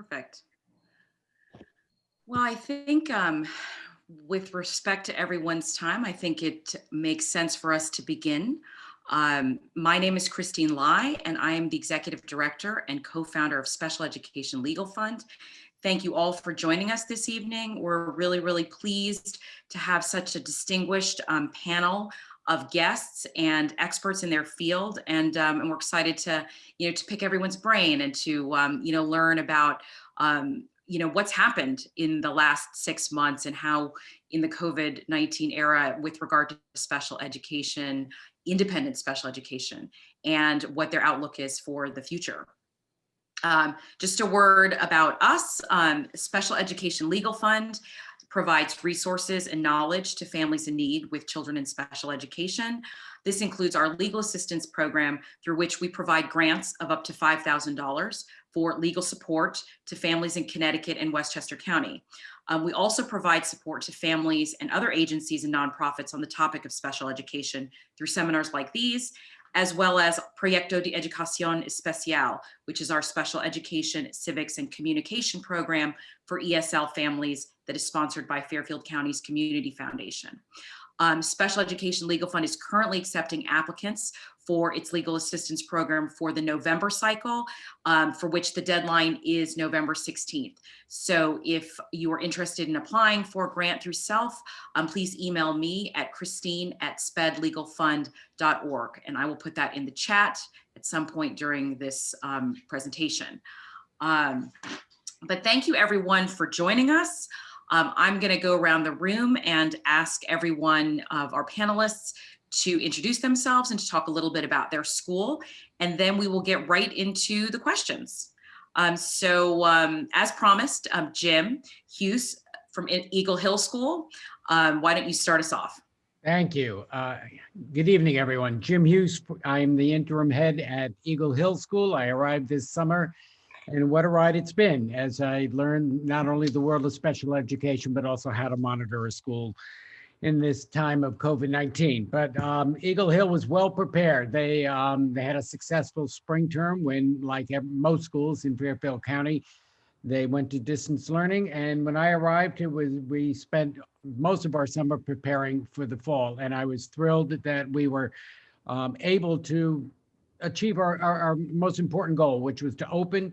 Perfect. Well, I think with respect to everyone's time, I think it makes sense for us to begin. My name is Christine Lai, and I am the Executive Director and co-founder of Special Education Legal Fund. Thank you all for joining us this evening. We're really pleased to have such a distinguished panel of guests and experts in their field, and we're excited to to pick everyone's brain and to learn about what's happened in the last 6 months and how in the COVID-19 era with regard to special education, independent special education, and what their outlook is for the future. Just a word about us. Special Education Legal Fund provides resources and knowledge to families in need with children in special education. This includes our legal assistance program, through which we provide grants of up to $5,000 for legal support to families in Connecticut and Westchester County. We also provide support to families and other agencies and nonprofits on the topic of special education through seminars like these, as well as Proyecto de Educación Especial, which is our special education, civics, and communication program for ESL families that is sponsored by Fairfield County's Community Foundation. Special Education Legal Fund is currently accepting applicants for its legal assistance program for the November cycle, for which the deadline is November 16th. So if you are interested in applying for a grant through S.E.L.F, please email me at christine@spedlegalfund.org, and I will put that in the chat at some point during this presentation. But thank you everyone for joining us. I'm going to go around the room and ask every one of our panelists to introduce themselves and to talk a little bit about their school, and then we will get right into the questions. As promised, Jim Heus from Eagle Hill School, why don't you start us off? Thank you. Good evening, everyone. Jim Heus, I'm the interim head at Eagle Hill School. I arrived this summer, and what a ride it's been as I learned not only the world of special education, but also how to monitor a school in this time of COVID-19. But Eagle Hill was well prepared. They had a successful spring term when, like most schools in Fairfield County, they went to distance learning. And when I arrived, we spent most of our summer preparing for the fall. And I was thrilled that we were able to achieve our most important goal, which was to open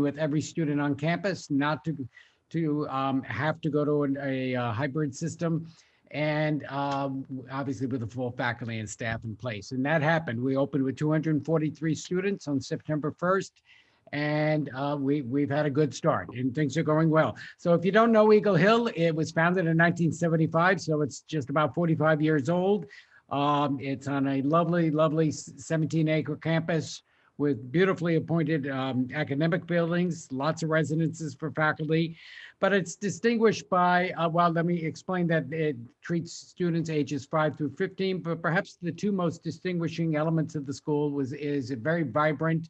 with every student on campus, not to have to go to a hybrid system, and obviously with the full faculty and staff in place. And that happened. We opened with 243 students on September 1st, and we've had a good start and things are going well. So if you don't know Eagle Hill, it was founded in 1975, so it's just about 45 years old. It's on a lovely 17-acre campus with beautifully appointed academic buildings, lots of residences for faculty, but it's distinguished by, well, let me explain that it treats students ages 5 through 15, but perhaps the two most distinguishing elements of the school is a very vibrant,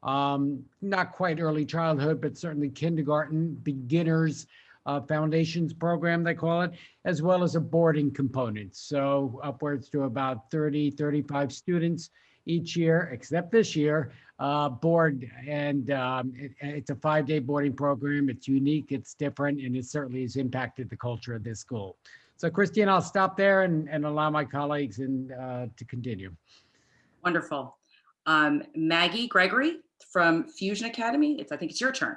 not quite early childhood, but certainly kindergarten, beginners, foundations program, they call it, as well as a boarding component. So upwards to about 35 students each year, except this year, board. And it's a 5-day boarding program. It's unique, it's different, and it certainly has impacted the culture of this school. So Christine, I'll stop there and allow my colleagues to continue. Wonderful. Maggie Gregory from Fusion Academy, I think it's your turn.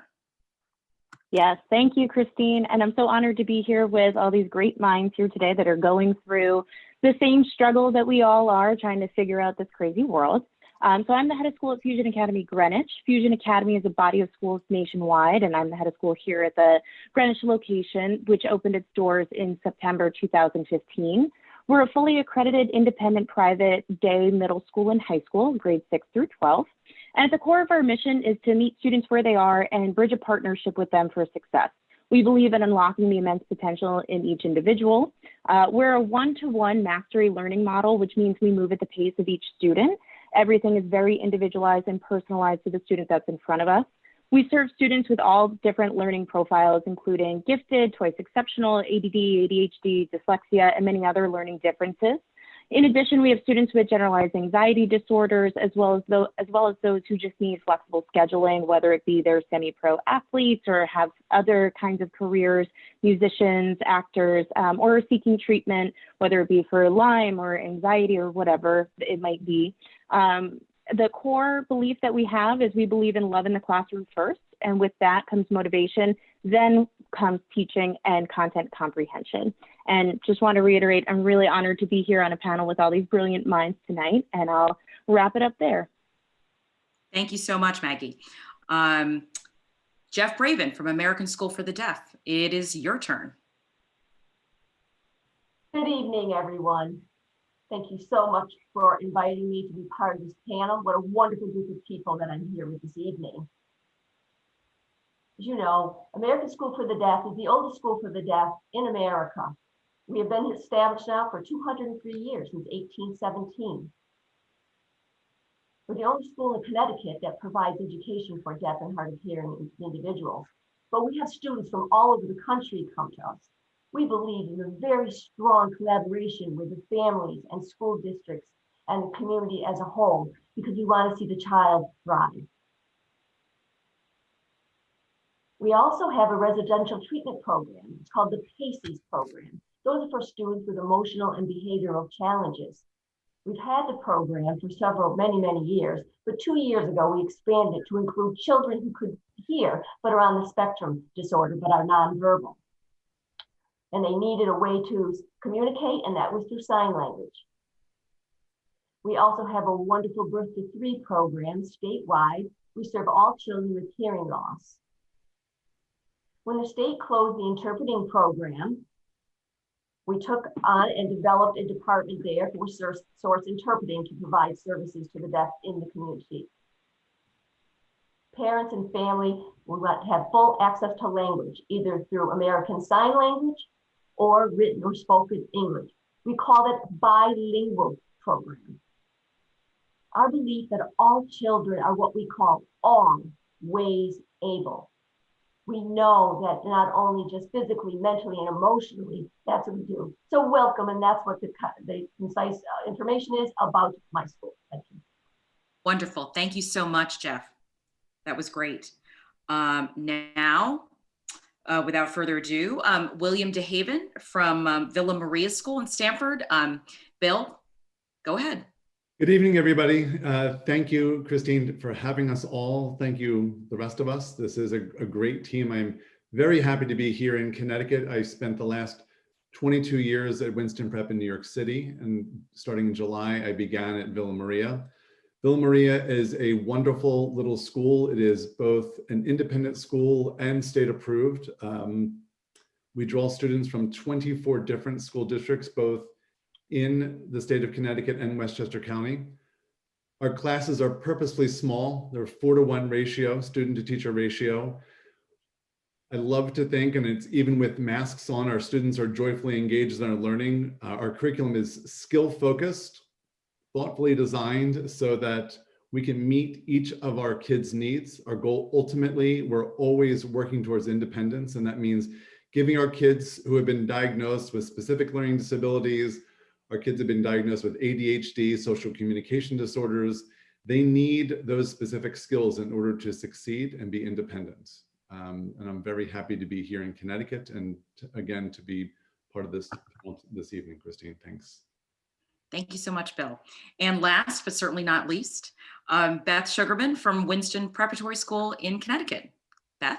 Yes, thank you, Christine. And I'm so honored to be here with all these great minds here today that are going through the same struggle that we all are, trying to figure out this crazy world. So I'm the head of school at Fusion Academy Greenwich. Fusion Academy is a body of schools nationwide, and I'm the head of school here at the Greenwich location, which opened its doors in September 2015. We're a fully accredited independent private day middle school and high school, grades 6 through 12. And at the core of our mission is to meet students where they are and bridge a partnership with them for success. We believe in unlocking the immense potential in each individual. We're a one-to-one mastery learning model, which means we move at the pace of each student. Everything is very individualized and personalized to the student that's in front of us. We serve students with all different learning profiles, including gifted, twice exceptional, ADD, ADHD, dyslexia, and many other learning differences. In addition, we have students with generalized anxiety disorders, as well as those who just need flexible scheduling, whether it be they're semi-pro athletes or have other kinds of careers, musicians, actors, or are seeking treatment, whether it be for Lyme or anxiety or whatever it might be. The core belief that we have is we believe in love in the classroom first, and with that comes motivation, then comes teaching and content comprehension. And just want to reiterate, I'm really honored to be here on a panel with all these brilliant minds tonight, and I'll wrap it up there. Thank you so much, Maggie. Jeff Bravin from American School for the Deaf, it is your turn. Good evening, everyone. Thank you so much for inviting me to be part of this panel. What a wonderful group of people that I'm here with this evening. As you know, American School for the Deaf is the oldest school for the deaf in America. We have been established now for 203 years, since 1817. We're the only school in Connecticut that provides education for deaf and hard of hearing individuals. But we have students from all over the country come to us. We believe in a very strong collaboration with the families and school districts and the community as a whole, because we want to see the child thrive. We also have a residential treatment program. It's called the PACES program. Those are for students with emotional and behavioral challenges. We've had the program for many years, but 2 years ago, we expanded to include children who could hear, but are on the spectrum disorder, but are nonverbal. And they needed a way to communicate, and that was through sign language. We also have a wonderful Birth to 3 program statewide. We serve all children with hearing loss. When the state closed the interpreting program, we took on and developed a department there for source interpreting to provide services to the deaf in the community. Parents and family will have full access to language, either through American Sign Language or written or spoken English. We call it bilingual program. Our belief that all children are what we call always able. We know that not only just physically, mentally, and emotionally, that's what we do. So welcome, and that's what the concise information is about my school. Thank you. Wonderful. Thank you so much, Jeff. That was great. Now, without further ado, William DeHaven from Maria School in Stamford. Bill, go ahead. Good evening, everybody. Thank you, Christine, for having us all. Thank you, the rest of us. This is a great team. I'm very happy to be here in Connecticut. I spent the last 22 years at Winston Prep in New York City, and starting in July, I began at Villa Maria. Villa Maria is a wonderful little school. It is both an independent school and state approved. We draw students from 24 different school districts, both in the state of Connecticut and Westchester County. Our classes are purposefully small. They're 4-to-1 ratio, student to teacher ratio. I love to think, and it's even with masks on, our students are joyfully engaged in our learning. Our curriculum is skill focused, thoughtfully designed so that we can meet each of our kids' needs. Our goal, ultimately, we're always working towards independence, and that means giving our kids who have been diagnosed with specific learning disabilities, our kids have been diagnosed with ADHD, social communication disorders. They need those specific skills in order to succeed and be independent. And I'm very happy to be here in Connecticut and again, to be part of this evening, Christine, thanks. Thank you so much, Bill. And last, but certainly not least, Beth Sugerman from Winston Preparatory School in Connecticut. Beth?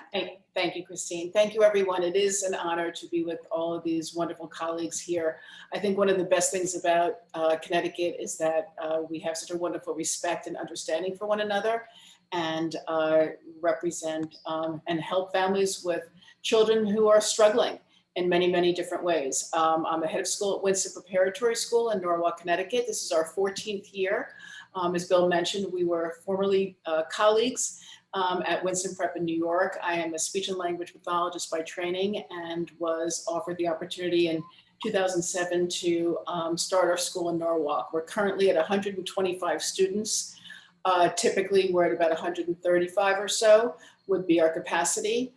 Thank you, Christine. Thank you, everyone. It is an honor to be with all of these wonderful colleagues here. I think one of the best things about Connecticut is that we have such a wonderful respect and understanding for one another, and represent and help families with children who are struggling in many different ways. I'm the head of school at Winston Preparatory School in Norwalk, Connecticut. This is our 14th year. As Bill mentioned, we were formerly colleagues at Winston Prep in New York. I am a speech and language pathologist by training and was offered the opportunity in 2007 to start our school in Norwalk. We're currently at 125 students. Typically, we're at about 135 or so would be our capacity.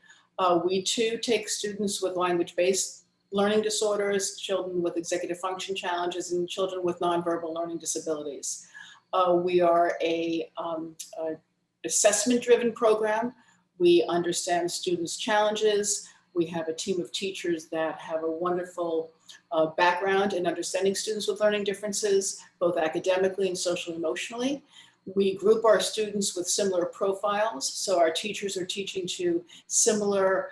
We too take students with language-based learning disorders, children with executive function challenges, and children with nonverbal learning disabilities. We are a assessment-driven program. We understand students' challenges. We have a team of teachers that have a wonderful background in understanding students with learning differences, both academically and social emotionally. We group our students with similar profiles. So our teachers are teaching to similar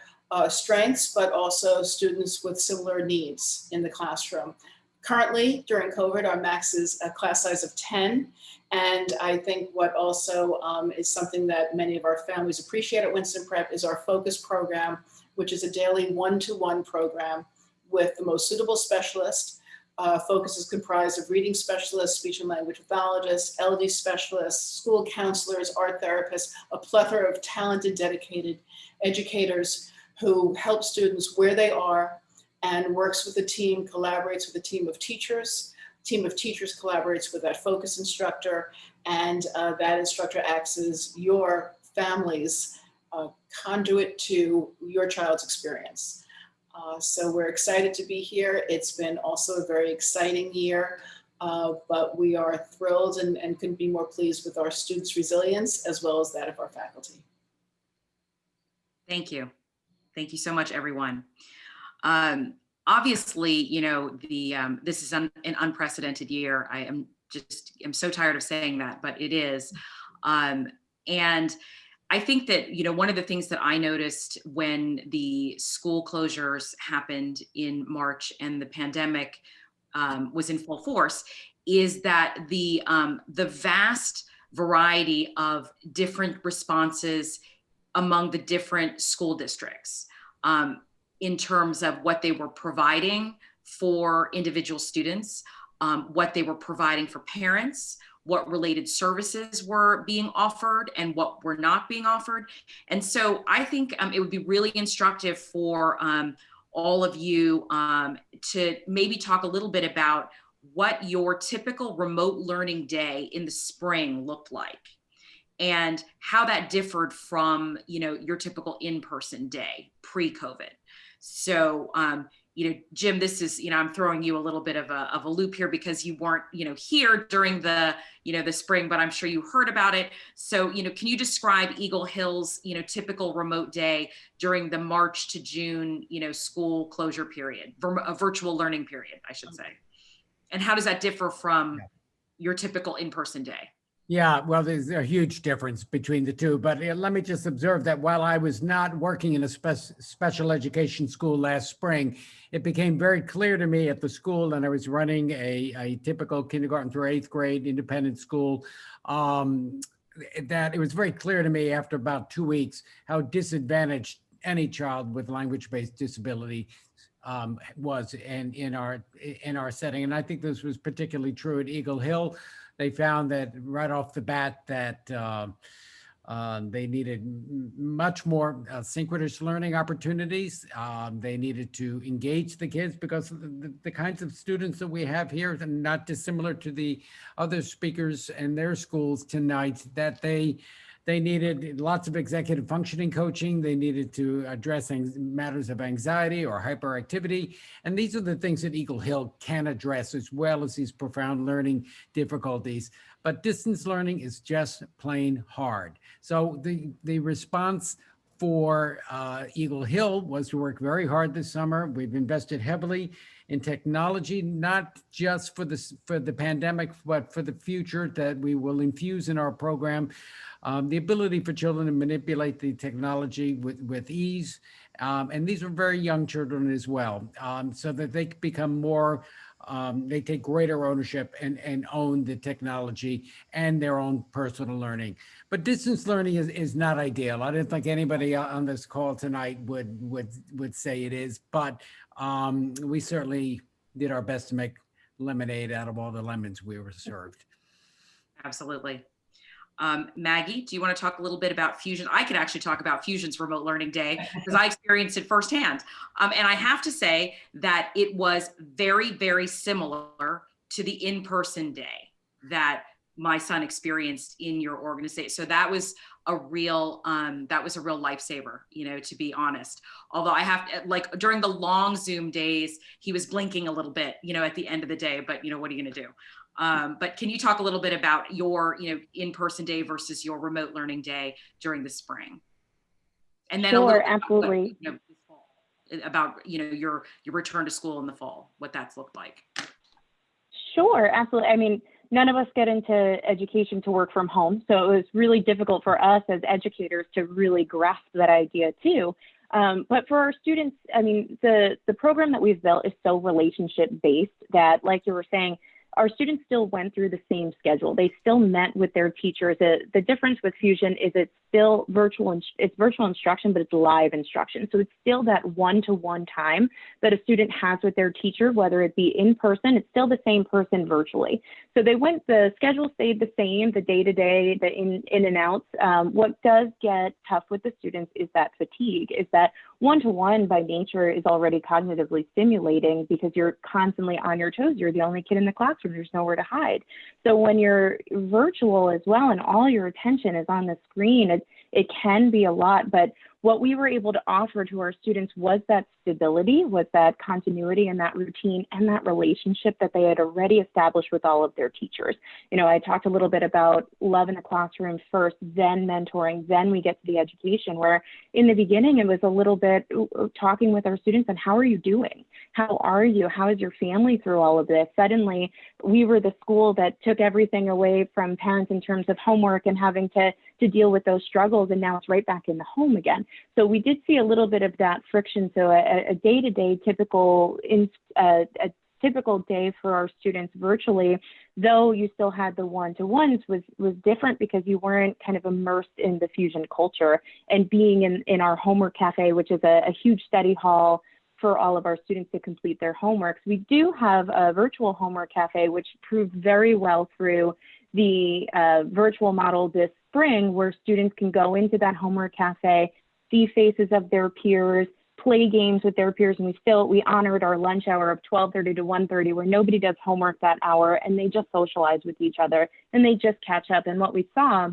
strengths, but also students with similar needs in the classroom. Currently, during COVID, our max is a class size of 10. And I think what also is something that many of our families appreciate at Winston Prep is our focus program, which is a daily one-to-one program with the most suitable specialist. Focus is comprised of reading specialists, speech and language pathologists, LD specialists, school counselors, art therapists, a plethora of talented, dedicated educators who help students where they are and works with a team, collaborates with a team of teachers. Team of teachers collaborates with that focus instructor, and that instructor acts as your family's conduit to your child's experience. So we're excited to be here. It's been also a very exciting year, but we are thrilled and couldn't be more pleased with our students' resilience as well as that of our faculty. Thank you. Thank you so much, everyone. Obviously, you know, this is an unprecedented year. I'm so tired of saying that, but it is. And I think that, you know, one of the things that I noticed when the school closures happened in March and the pandemic was in full force is that the vast variety of different responses among the different school districts in terms of what they were providing for individual students, what they were providing for parents, what related services were being offered and what were not being offered. And so I think it would be really instructive for all of you to maybe talk a little bit about what your typical remote learning day in the spring looked like and how that differed from, you know, your typical in-person day pre-COVID. So, you know, Jim, this is, you know, I'm throwing you a little bit of a loop here because you weren't, you know, here during the, you know, the spring, but I'm sure you heard about it. So, you know, can you describe Eagle Hill's, you know, typical remote day during the March to June, you know, school closure period, a virtual learning period, I should say. And how does that differ from your typical in-person day? Yeah, well, there's a huge difference between the two, but let me just observe that while I was not working in a special education school last spring, it became very clear to me at the school, and I was running a typical kindergarten through 8th grade independent school, that it was very clear to me after about 2 weeks how disadvantaged any child with language-based disability was in our setting. And I think this was particularly true at Eagle Hill. They found that right off the bat that they needed much more synchronous learning opportunities. They needed to engage the kids because the kinds of students that we have here are not dissimilar to the other speakers in their schools tonight, that they needed lots of executive functioning coaching. They needed to address matters of anxiety or hyperactivity. And these are the things that Eagle Hill can address, as well as these profound learning difficulties. But distance learning is just plain hard. So the response for Eagle Hill was to work very hard this summer. We've invested heavily in technology, not just for the pandemic, but for the future, that we will infuse in our program. The ability for children to manipulate the technology with ease. And these are very young children as well, so that they become more, they take greater ownership and own the technology and their own personal learning. But distance learning is not ideal. I don't think anybody on this call tonight would say it is, but we certainly did our best to make lemonade out of all the lemons we were served. Absolutely. Maggie, do you want to talk a little bit about Fusion? I could actually talk about Fusion's remote learning day because I experienced it firsthand. And I have to say that it was very, very similar to the in-person day that my son experienced in your organization. So that was a real that was a real lifesaver, you know, to be honest. Although I have to, like during the long Zoom days, he was blinking a little bit, you know, at the end of the day, but you know, what are you going to do? But can you talk a little bit about your, you know, in-person day versus your remote learning day during the spring? And then a little Sure, bit absolutely. about, you know, this fall, about, you know, your return to school in the fall, what that's looked like. Sure, absolutely. I mean, none of us get into education to work from home, so it was really difficult for us as educators to really grasp that idea too. But for our students, I mean, the program that we've built is so relationship based that, like you were saying, our students still went through the same schedule. They still met with their teachers. The difference with Fusion is it's still virtual, it's virtual instruction, but it's live instruction. So it's still that one-to-one time that a student has with their teacher, whether it be in person, it's still the same person virtually. So the schedule stayed the same, the day-to-day, the in and outs. What does get tough with the students is that fatigue, is that one-to-one by nature is already cognitively stimulating because you're constantly on your toes. You're the only kid in the classroom. There's nowhere to hide. So when you're virtual as well and all your attention is on the screen, it can be a lot, but what we were able to offer to our students was that stability, was that continuity and that routine and that relationship that they had already established with all of their teachers. You know, I talked a little bit about love in the classroom first, then mentoring, then we get to the education, where in the beginning it was a little bit talking with our students on how are you doing? How are you? How is your family through all of this? Suddenly, we were the school that took everything away from parents in terms of homework and having to deal with those struggles, and now it's right back in the home again. So we did see a little bit of that friction. So a day-to-day typical day for our students virtually, though you still had the one-to-ones, was different because you weren't kind of immersed in the Fusion culture and being in our homework cafe, which is a huge study hall for all of our students to complete their homeworks. We do have a virtual homework cafe, which proved very well through the virtual model this spring, where students can go into that homework cafe, see faces of their peers, play games with their peers, and we honored our lunch hour of 12:30 to 1:30, where nobody does homework that hour, and they just socialize with each other and they just catch up. And what we saw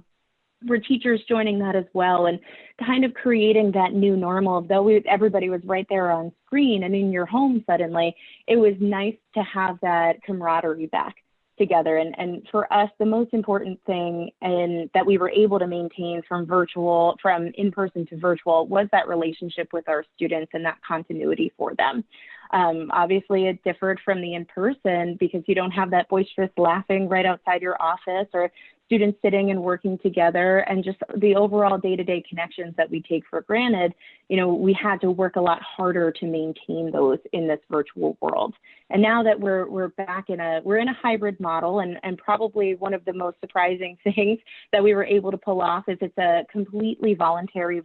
were teachers joining that as well, and kind of creating that new normal. Though everybody was right there on screen and in your home suddenly, it was nice to have that camaraderie back together. And for us, the most important thing that we were able to maintain from in-person to virtual was that relationship with our students and that continuity for them. Obviously, it differed from the in-person because you don't have that boisterous laughing right outside your office, or students sitting and working together, and just the overall day-to-day connections that we take for granted. You know, we had to work a lot harder to maintain those in this virtual world. And now that we're back in a hybrid model, and probably one of the most surprising things that we were able to pull off is it's a completely voluntary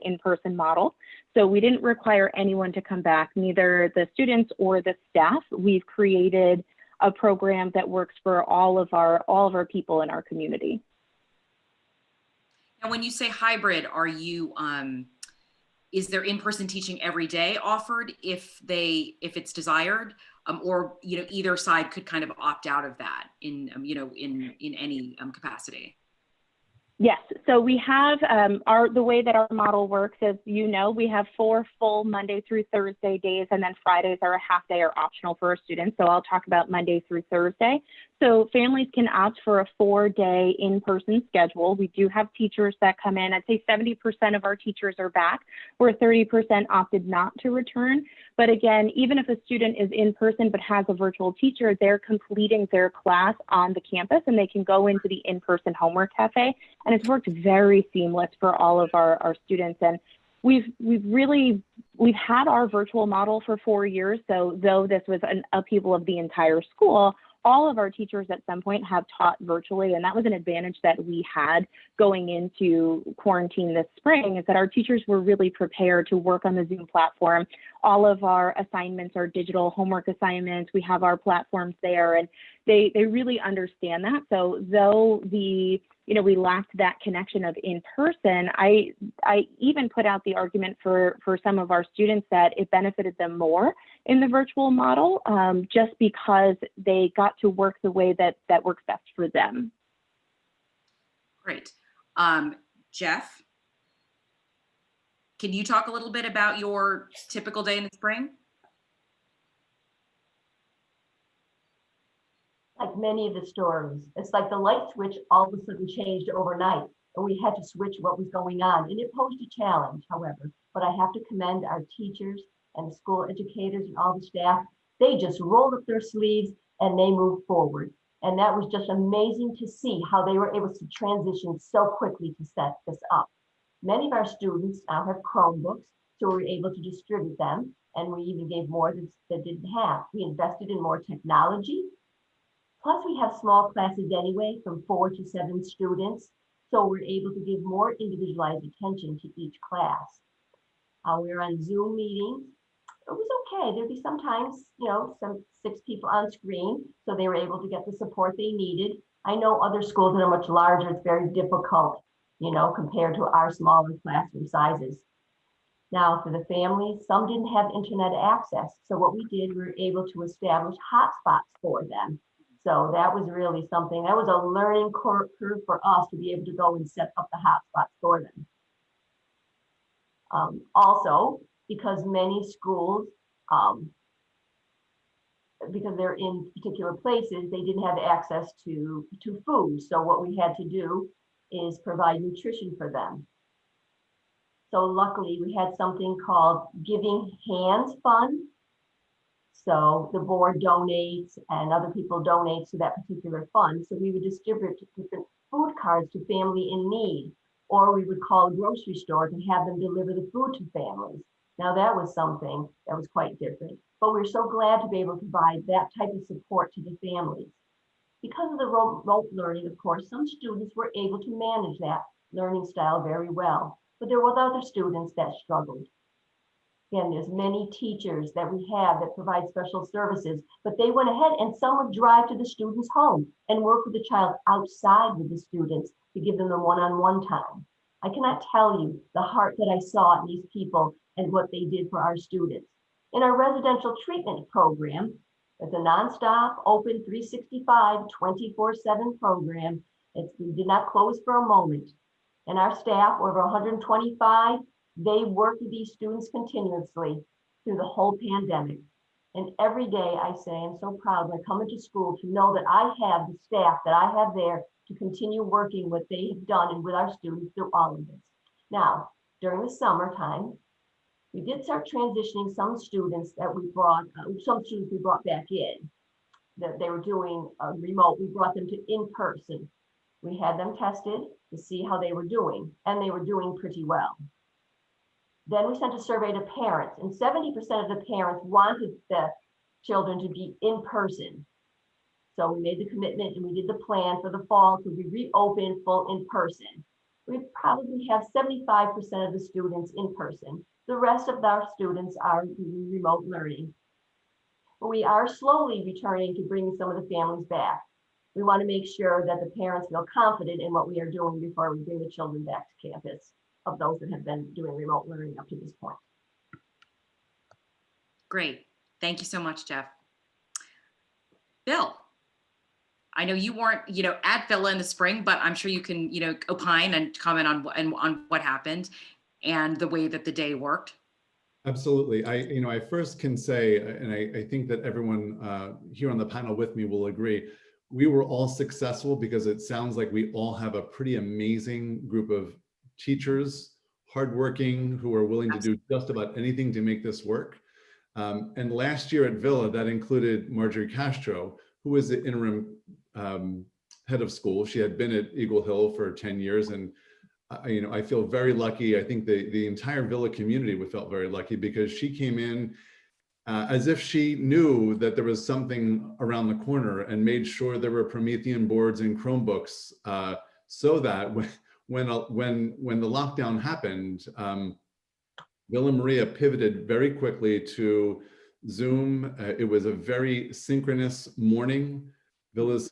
in-person model. So we didn't require anyone to come back, neither the students or the staff. We've created a program that works for all of our people in our community. And when you say hybrid, are you is there in-person teaching every day offered if it's desired, or you know, either side could kind of opt out of that in you know, in any capacity? Yes, so we have the way that our model works is, you know, we have 4 full Monday through Thursday days, and then Fridays are a half day or optional for our students. So I'll talk about Monday through Thursday. So families can opt for a 4-day in-person schedule. We do have teachers that come in. I'd say 70% of our teachers are back, where 30% opted not to return. But again, even if a student is in person but has a virtual teacher, they're completing their class on the campus and they can go into the in-person homework cafe. And it's worked very seamless for all of our students. And we've had our virtual model for 4 years. So though this was an upheaval of the entire school, all of our teachers at some point have taught virtually, and that was an advantage that we had going into quarantine this spring, is that our teachers were really prepared to work on the Zoom platform. All of our assignments are digital homework assignments. We have our platforms there, and they really understand that. So though we lacked that connection of in person, I even put out the argument for some of our students that it benefited them more in the virtual model, just because they got to work the way that works best for them. Great. Jeff, can you talk a little bit about your typical day in the spring? Like many of the stories, it's like the light switch all of a sudden changed overnight, and we had to switch what was going on. And it posed a challenge, however, but I have to commend our teachers and the school educators and all the staff. They just rolled up their sleeves and they moved forward. And that was just amazing to see how they were able to transition so quickly to set this up. Many of our students now have Chromebooks, so we were able to distribute them, and we even gave more that didn't have. We invested in more technology. Plus, we have small classes anyway, from 4 to 7 students, so we're able to give more individualized attention to each class. We're on Zoom meetings. It was okay. There'd be sometimes, some 6 people on screen, so they were able to get the support they needed. I know other schools that are much larger, it's very difficult, compared to our smaller classroom sizes. Now, for the families, some didn't have internet access. So what we did, we were able to establish hotspots for them. So that was really something, that was a learning curve for us to be able to go and set up the hotspots for them. Also, because many schools, because they're in particular places, they didn't have access to food. So what we had to do is provide nutrition for them. So luckily we had something called Giving Hands Fund. So the board donates and other people donate to that particular fund. So we would distribute different food cards to family in need, or we would call a grocery store to have them deliver the food to families. Now that was something that was quite different, but we're so glad to be able to provide that type of support to the families. Because of the remote learning, of course, some students were able to manage that learning style very well, but there were other students that struggled. Again, there's many teachers that we have that provide special services, but they went ahead and some would drive to the student's home and work with the child outside with the students to give them the one-on-one time. I cannot tell you the heart that I saw in these people and what they did for our students. In our residential treatment program, it's a nonstop, open 365, 24/7 program. We did not close for a moment. And our staff, over 125, they worked with these students continuously through the whole pandemic. And every day I say, I'm so proud when I come into school to know that I have the staff that I have there to continue working what they have done and with our students through all of this. Now, during the summertime, we did start transitioning some students that we brought, back in, that they were doing remote. We brought them to in-person. We had them tested to see how they were doing, and they were doing pretty well. Then we sent a survey to parents, and 70% of the parents wanted the children to be in person. So we made the commitment and we did the plan for the fall to be reopened full in person. We probably have 75% of the students in person. The rest of our students are remote learning. But we are slowly returning to bringing some of the families back. We want to make sure that the parents feel confident in what we are doing before we bring the children back to campus, of those that have been doing remote learning up to this point. Great. Thank you so much, Jeff. Bill, I know you weren't, at Villa in the spring, but I'm sure you can, opine and comment on what happened and the way that the day worked. Absolutely. I first can say, and I think that everyone here on the panel with me will agree, we were all successful because it sounds like we all have a pretty amazing group of teachers, hardworking, who are willing to do just about anything to make this work. And last year at Villa, that included Marjorie Castro, who was the interim head of school. She had been at Eagle Hill for 10 years. And I feel very lucky. I think the entire Villa community felt very lucky because she came in as if she knew that there was something around the corner and made sure there were Promethean boards and Chromebooks so that when the lockdown happened, Bill and Maria pivoted very quickly to Zoom. It was a very synchronous morning. Villa's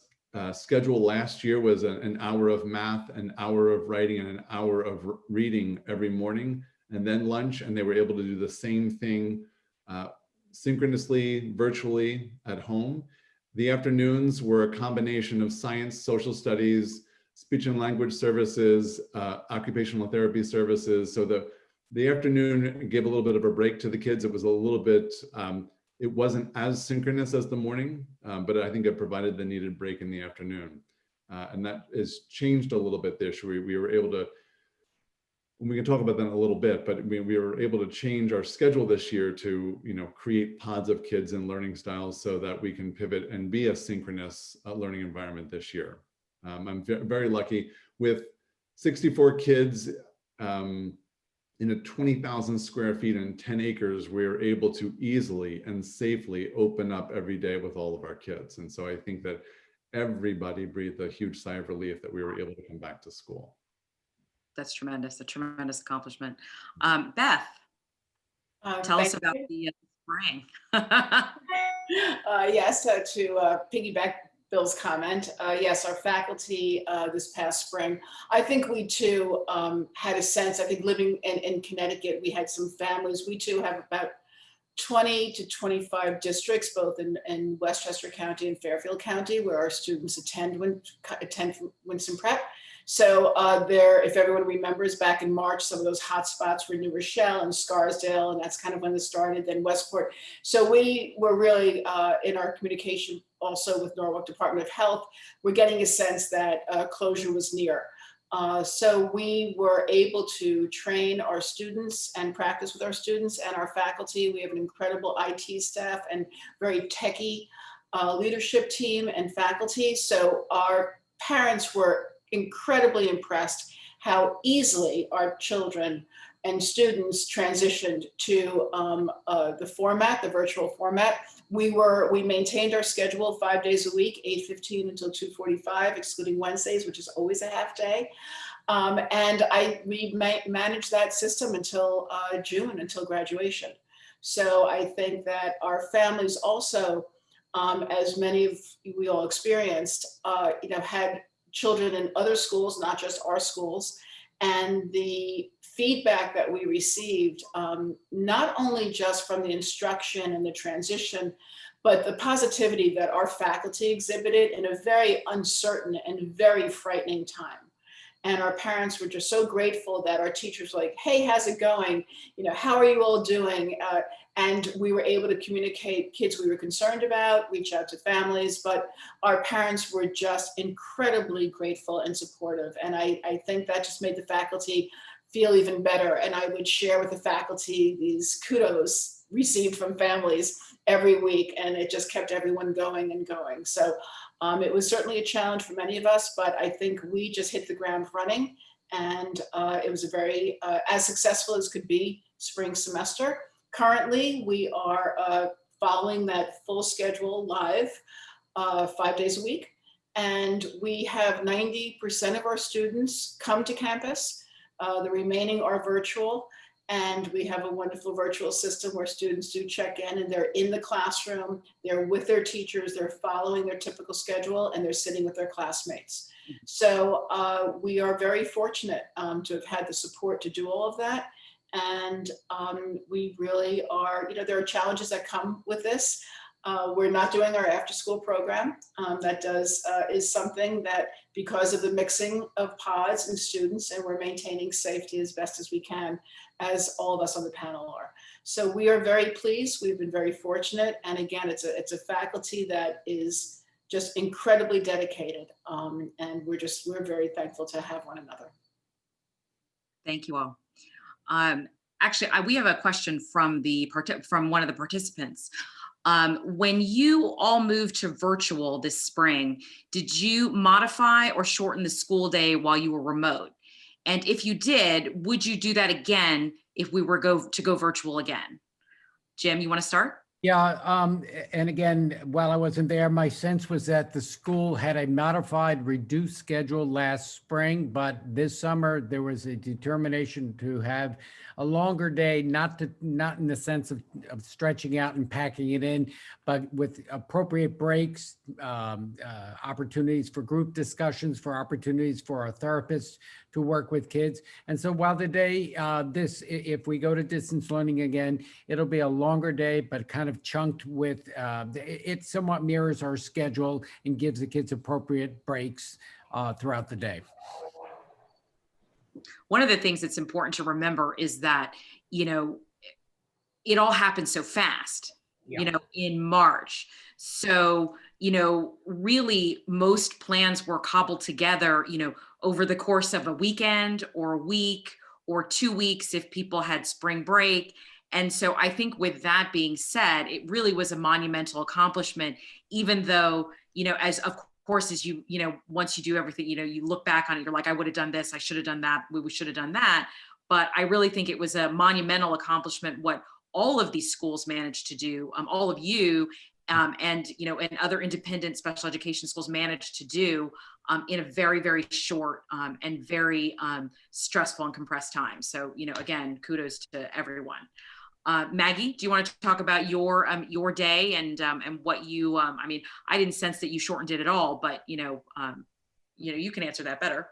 schedule last year was an hour of math, an hour of writing, and an hour of reading every morning, and then lunch. And they were able to do the same thing synchronously, virtually at home. The afternoons were a combination of science, social studies, speech and language services, occupational therapy services. So the afternoon gave a little bit of a break to the kids. It was a little bit, it wasn't as synchronous as the morning, but I think it provided the needed break in the afternoon. And that has changed a little bit this year. We were able to, we can talk about that in a little bit, but we were able to change our schedule this year to, create pods of kids and learning styles so that we can pivot and be a synchronous learning environment this year. I'm very lucky with 64 kids in a 20,000 square feet and 10 acres. We're able to easily and safely open up every day with all of our kids. And so I think that everybody breathed a huge sigh of relief that we were able to come back to school. That's tremendous, a tremendous accomplishment. Beth, tell us about the spring. Yes, to piggyback Bill's comment, yes, our faculty this past spring, I think we too had a sense, I think living in Connecticut, we had some families, we too have about 20 to 25 districts, both in Westchester County and Fairfield County, where our students attend Winston Prep. So there, if everyone remembers, back in March, some of those hot spots were New Rochelle and Scarsdale, and that's kind of when this started, then Westport. So we were really in our communication also with Norwalk Department of Health, we're getting a sense that closure was near. So we were able to train our students and practice with our students and our faculty. We have an incredible IT staff and very techie leadership team and faculty. So our parents were incredibly impressed how easily our children and students transitioned to the format, the virtual format. We maintained our schedule 5 days a week, 8:15 until 2:45, excluding Wednesdays, which is always a half day. And we managed that system until June, until graduation. So I think that our families also, as many of we all experienced, had children in other schools, not just our schools. And the feedback that we received, not only just from the instruction and the transition, but the positivity that our faculty exhibited in a very uncertain and very frightening time. And our parents were just so grateful that our teachers were like, hey, how's it going? How are you all doing? And we were able to communicate kids we were concerned about, reach out to families, but our parents were just incredibly grateful and supportive. And I think that just made the faculty feel even better. And I would share with the faculty these kudos received from families every week, and it just kept everyone going and going. So it was certainly a challenge for many of us, but I think we just hit the ground running, and it was a very, as successful as could be spring semester. Currently, we are following that full schedule live 5 days a week, and we have 90% of our students come to campus. The remaining are virtual, and we have a wonderful virtual system where students do check in and they're in the classroom, they're with their teachers, they're following their typical schedule, and they're sitting with their classmates. So we are very fortunate to have had the support to do all of that. And we really are, there are challenges that come with this. We're not doing our after school program. That is something that, because of the mixing of pods and students, and we're maintaining safety as best as we can, as all of us on the panel are. So we are very pleased. We've been very fortunate. And again, it's a faculty that is just incredibly dedicated. And we're very thankful to have one another. Thank you all. Actually, we have a question from one of the participants. When you all moved to virtual this spring, did you modify or shorten the school day while you were remote? And if you did, would you do that again if we were to go virtual again? Jim, you want to start? Yeah, and again, while I wasn't there, my sense was that the school had a modified, reduced schedule last spring, but this summer there was a determination to have a longer day, not in the sense of stretching out and packing it in, but with appropriate breaks, opportunities for group discussions, for opportunities for our therapists to work with kids. And so while the day, if we go to distance learning again, it'll be a longer day, but kind of chunked with, it somewhat mirrors our schedule and gives the kids appropriate breaks throughout the day. One of the things that's important to remember is that, you know, it all happened so fast, you know, in March. So, you know, really most plans were cobbled together, you know, over the course of a weekend or a week or 2 weeks if people had spring break. And so I think with that being said, it really was a monumental accomplishment, even though, you know, as of course, as you know, once you do everything, you know, you look back on it, you're like, I would have done this, I should have done that, we should have done that. But I really think it was a monumental accomplishment what all of these schools managed to do, all of you, and you know, and other independent special education schools managed to do in a very, very short and very stressful and compressed time. So, you know, again, kudos to everyone. Maggie, do you want to talk about your day and what you? I mean, I didn't sense that you shortened it at all, but you know, you can answer that better.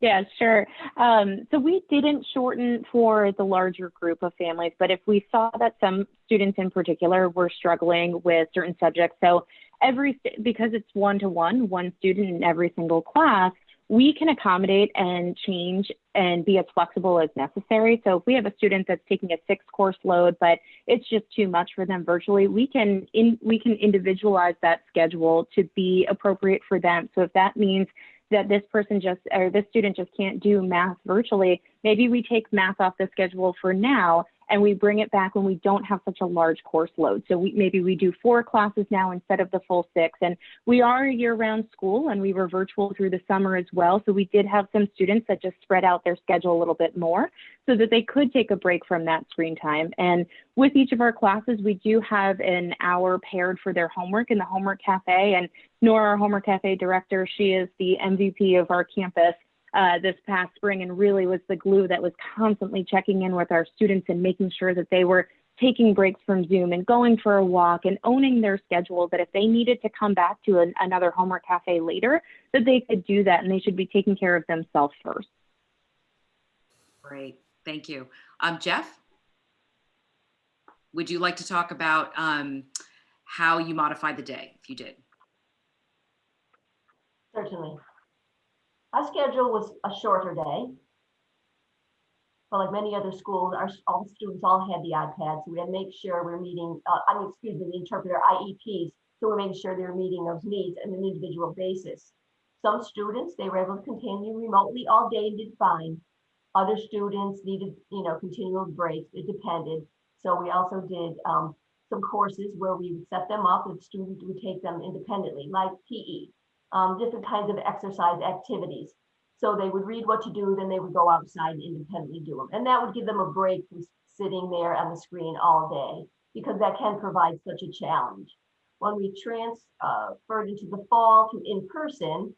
Yeah, sure. So we didn't shorten for the larger group of families, but if we saw that some students in particular were struggling with certain subjects, so because it's one-to-one, one student in every single class, we can accommodate and change and be as flexible as necessary. So if we have a student that's taking a 6-course load, but it's just too much for them virtually, we can individualize that schedule to be appropriate for them. So if that means that this student just can't do math virtually, maybe we take math off the schedule for now and we bring it back when we don't have such a large course load. So maybe we do 4 classes now instead of the full 6. And we are a year-round school and we were virtual through the summer as well. So we did have some students that just spread out their schedule a little bit more so that they could take a break from that screen time. And with each of our classes, we do have an hour paired for their homework in the homework cafe. And Nora, our homework cafe director, she is the MVP of our campus this past spring and really was the glue that was constantly checking in with our students and making sure that they were taking breaks from Zoom and going for a walk and owning their schedule, that if they needed to come back to another homework cafe later, that they could do that and they should be taking care of themselves first. Great, thank you. Jeff, would you like to talk about how you modified the day, if you did? Certainly. Our schedule was a shorter day. But like many other schools, all the students all had the iPads. So we had to make sure we're meeting, the interpreter IEPs. So we're making sure they're meeting those needs on an individual basis. Some students, they were able to continue remotely all day and did fine. Other students needed, continual breaks. It depended. So we also did some courses where we would set them up and students would take them independently, like PE. Different kinds of exercise activities. So they would read what to do, then they would go outside and independently do them. And that would give them a break from sitting there on the screen all day, because that can provide such a challenge. When we transferred into the fall to in-person,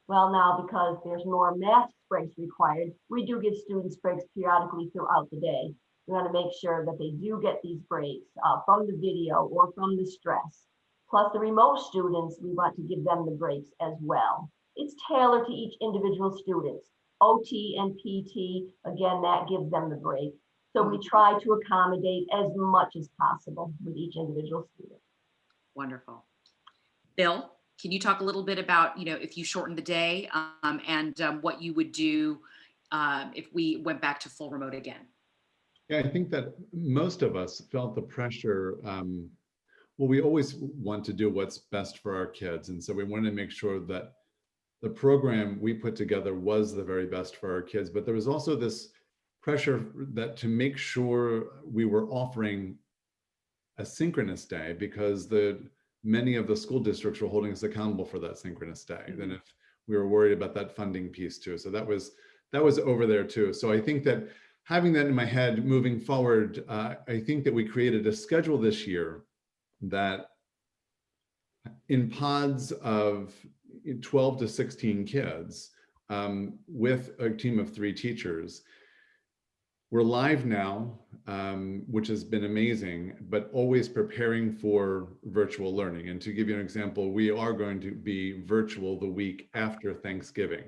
well, now because there's more math breaks required, we do give students breaks periodically throughout the day. We want to make sure that they do get these breaks from the video or from the stress. Plus the remote students, we want to give them the breaks as well. It's tailored to each individual student. OT and PT, again, that gives them the break. So we try to accommodate as much as possible with each individual student. Wonderful. Bill, can you talk a little bit about, if you shortened the day and what you would do if we went back to full remote again? Yeah, I think that most of us felt the pressure. Well, we always want to do what's best for our kids. And so we wanted to make sure that the program we put together was the very best for our kids. But there was also this pressure that to make sure we were offering a synchronous day, because many of the school districts were holding us accountable for that synchronous day. Mm-hmm. Then if we were worried about that funding piece too. So that was over there too. So I think that having that in my head moving forward, I think that we created a schedule this year that in pods of 12 to 16 kids with a team of 3 teachers. We're live now, which has been amazing, but always preparing for virtual learning. And to give you an example, we are going to be virtual the week after Thanksgiving.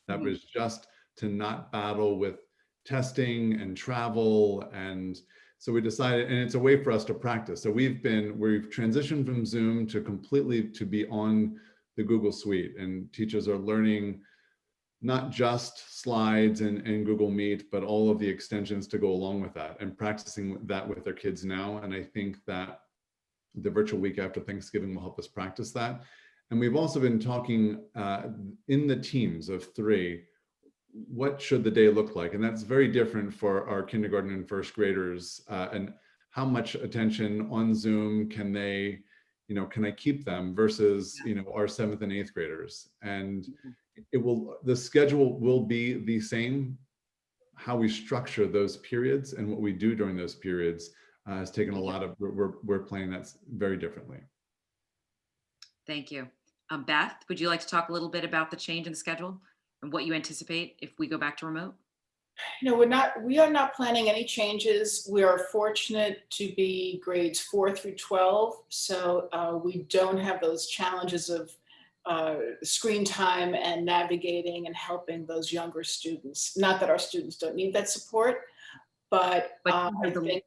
That was just to not battle with testing and travel. And so we decided, and it's a way for us to practice. So we've transitioned from Zoom to completely to be on the Google Suite, and teachers are learning not just slides and Google Meet, but all of the extensions to go along with that, and practicing that with their kids now. And I think that the virtual week after Thanksgiving will help us practice that. And we've also been talking in the teams of 3, what should the day look like? And that's very different for our kindergarten and first graders, and how much attention on Zoom can they, can I keep them versus, our 7th and 8th graders. And the schedule will be the same. How we structure those periods and what we do during those periods has taken a lot of, we're playing that very differently. Thank you. Beth, would you like to talk a little bit about the change in schedule and what you anticipate if we go back to remote? No, we are not planning any changes. We are fortunate to be grades 4 through 12. So we don't have those challenges of screen time and navigating and helping those younger students. Not that our students don't need that support, but I think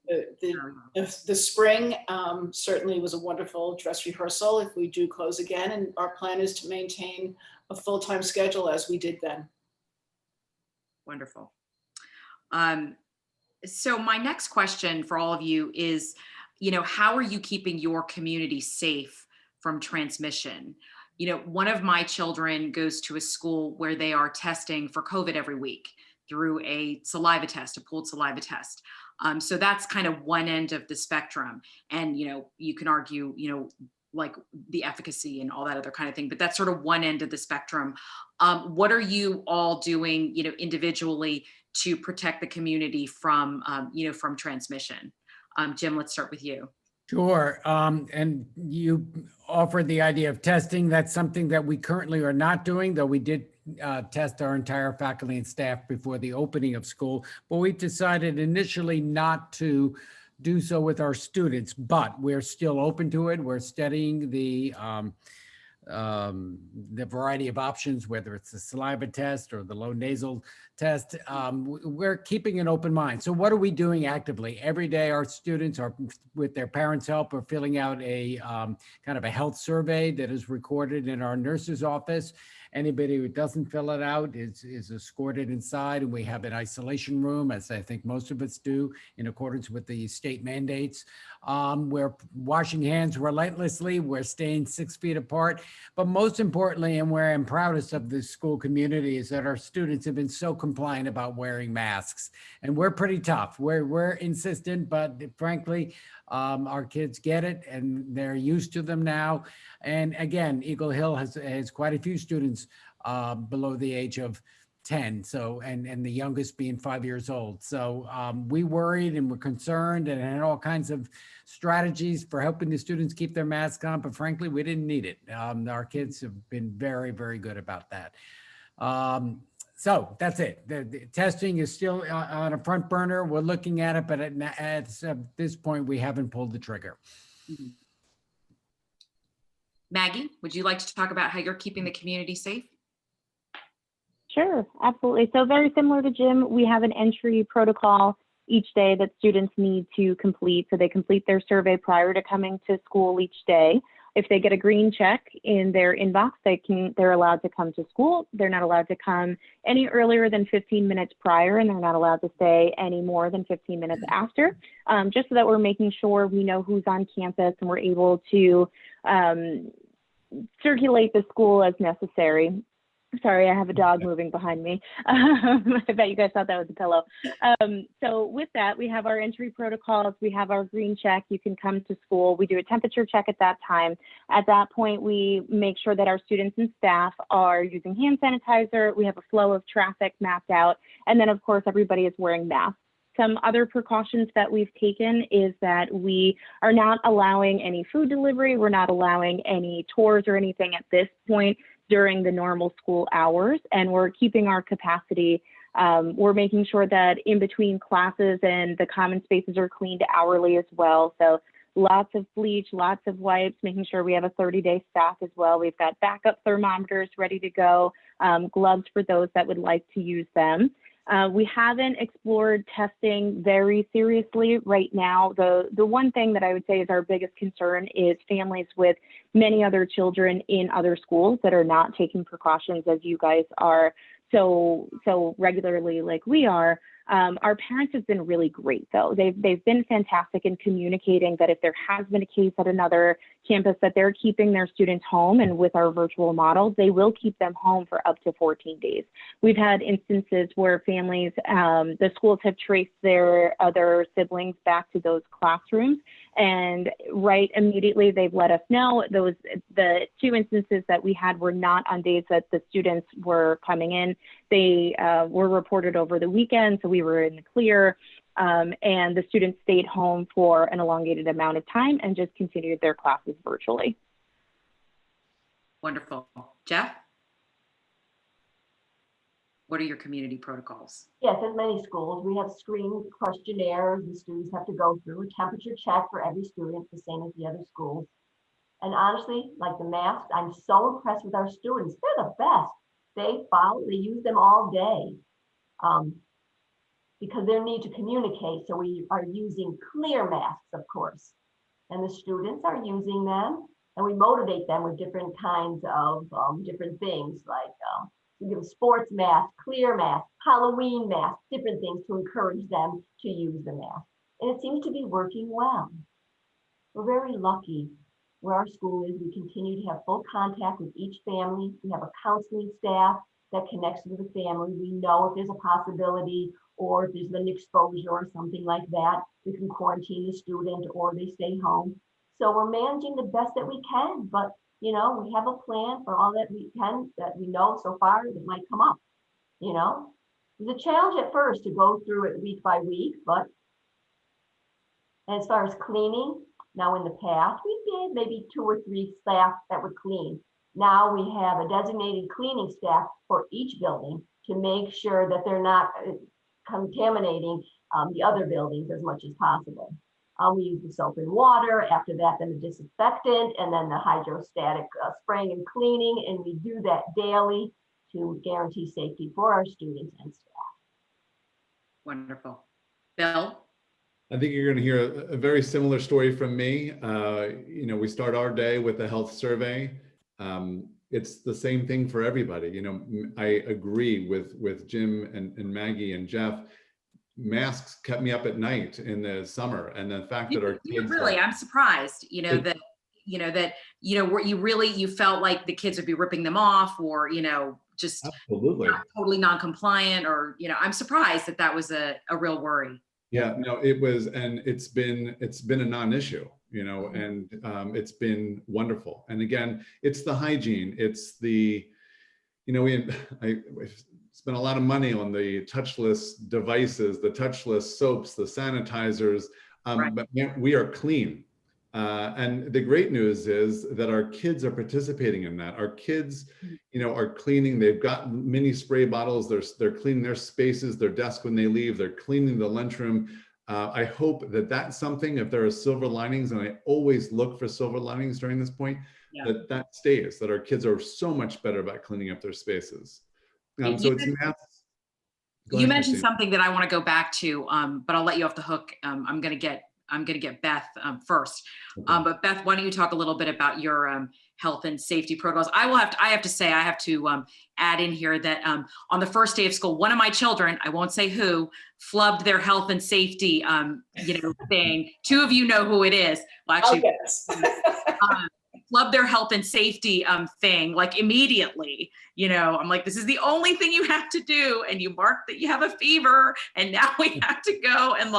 the spring certainly was a wonderful dress rehearsal if we do close again. And our plan is to maintain a full-time schedule as we did then. Wonderful. So my next question for all of you is, how are you keeping your community safe from transmission? One of my children goes to a school where they are testing for COVID every week through a saliva test, a pooled saliva test. So that's kind of one end of the spectrum. And, you can argue, like the efficacy and all that other kind of thing, but that's sort of one end of the spectrum. What are you all doing, individually to protect the community from, from transmission? Jim, let's start with you. Sure. And you offered the idea of testing. That's something that we currently are not doing, though we did test our entire faculty and staff before the opening of school. But we decided initially not to do so with our students, but we're still open to it. We're studying the variety of options, whether it's the saliva test or the low nasal test. We're keeping an open mind. So what are we doing actively? Every day our students are, with their parents' help, are filling out a kind of a health survey that is recorded in our nurse's office. Anybody who doesn't fill it out is escorted inside, and we have an isolation room, as I think most of us do, in accordance with the state mandates. We're washing hands relentlessly. We're staying 6 feet apart. But most importantly, and where I'm proudest of the school community, is that our students have been so compliant about wearing masks. And we're pretty tough. We're insistent, but frankly, our kids get it and they're used to them now. And again, Eagle Hill has quite a few students below the age of 10. So, and the youngest being 5 years old. So we worried and we're concerned and had all kinds of strategies for helping the students keep their masks on, but frankly, we didn't need it. Our kids have been very, very good about that. So that's it. The testing is still on a front burner. We're looking at it, but at this point, we haven't pulled the trigger. Mm-hmm. Maggie, would you like to talk about how you're keeping the community safe? Sure, absolutely. So very similar to Jim, we have an entry protocol each day that students need to complete. So they complete their survey prior to coming to school each day. If they get a green check in their inbox, they're allowed to come to school. They're not allowed to come any earlier than 15 minutes prior, and they're not allowed to stay any more than 15 minutes after, just so that we're making sure we know who's on campus and we're able to circulate the school as necessary. Sorry, I have a dog moving behind me. I bet you guys thought that was a pillow. So with that, we have our entry protocols. We have our green check. You can come to school. We do a temperature check at that time. At that point, we make sure that our students and staff are using hand sanitizer. We have a flow of traffic mapped out. And then, of course, everybody is wearing masks. Some other precautions that we've taken is that we are not allowing any food delivery. We're not allowing any tours or anything at this point during the normal school hours, and we're keeping our capacity. We're making sure that in between classes and the common spaces are cleaned hourly as well. So lots of bleach, lots of wipes, making sure we have a 30-day stock as well. We've got backup thermometers ready to go, gloves for those that would like to use them. We haven't explored testing very seriously right now. The one thing that I would say is our biggest concern is families with many other children in other schools that are not taking precautions as you guys are so regularly like we are. Our parents have been really great, though. They've been fantastic in communicating that if there has been a case at another campus, that they're keeping their students home, and with our virtual model, they will keep them home for up to 14 days. We've had instances where families, the schools have traced their other siblings back to those classrooms, and right immediately they've let us know. The 2 instances that we had were not on days that the students were coming in. They were reported over the weekend, so we were in the clear, and the students stayed home for an elongated amount of time and just continued their classes virtually. Wonderful. Jeff? What are your community protocols? Yes, in many schools, we have screening questionnaires the students have to go through, a temperature check for every student, the same as the other schools. And honestly, like the masks, I'm so impressed with our students. They're the best. They use them all day because their need to communicate. So we are using clear masks, of course, and the students are using them, and we motivate them with different kinds of different things like we give a sports mask, clear mask, Halloween mask, different things to encourage them to use the mask. And it seems to be working well. We're very lucky where our school is. We continue to have full contact with each family. We have a counseling staff that connects with the family. We know if there's a possibility or if there's been exposure or something like that, we can quarantine the student or they stay home. So we're managing the best that we can, but we have a plan for all that we can, that we know so far that might come up. It was a challenge at first to go through it week by week, but as far as cleaning, now in the past, we did maybe 2 or 3 staff that would clean. Now we have a designated cleaning staff for each building to make sure that they're not contaminating the other buildings as much as possible. We use the soap and water, after that then the disinfectant, and then the hydrostatic spraying and cleaning, and we do that daily to guarantee safety for our students and staff. Wonderful. Bill? I think you're going to hear a very similar story from me. We start our day with a health survey. It's the same thing for everybody. I agree with Jim and Maggie and Jeff. Masks kept me up at night in the summer, and the fact that our kids I'm surprised. That you felt like the kids would be ripping them off, or just absolutely totally non-compliant, or I'm surprised that was a real worry. Yeah, no, it was, and it's been a non-issue, and it's been wonderful. And again, it's the hygiene, it's the, I spent a lot of money on the touchless devices, the touchless soaps, the sanitizers, right. But we are clean. And the great news is that our kids are participating in that. Our kids, are cleaning. They've got mini spray bottles. They're cleaning their spaces, their desk when they leave. They're cleaning the lunchroom. I hope that that's something, if there are silver linings, and I always look for silver linings during this point, that stays, that our kids are so much better about cleaning up their spaces. So it's masks. You mentioned something that I want to go back to, but I'll let you off the hook. I'm going to get Beth first. Okay. But Beth, why don't you talk a little bit about your health and safety protocols? I have to add in here that on the first day of school, one of my children, I won't say who, flubbed their health and safety thing. 2 of you know who it is. Well, actually, flubbed their health and safety thing like immediately. I'm like, this is the only thing you have to do, and you mark that you have a fever, and now we have to go and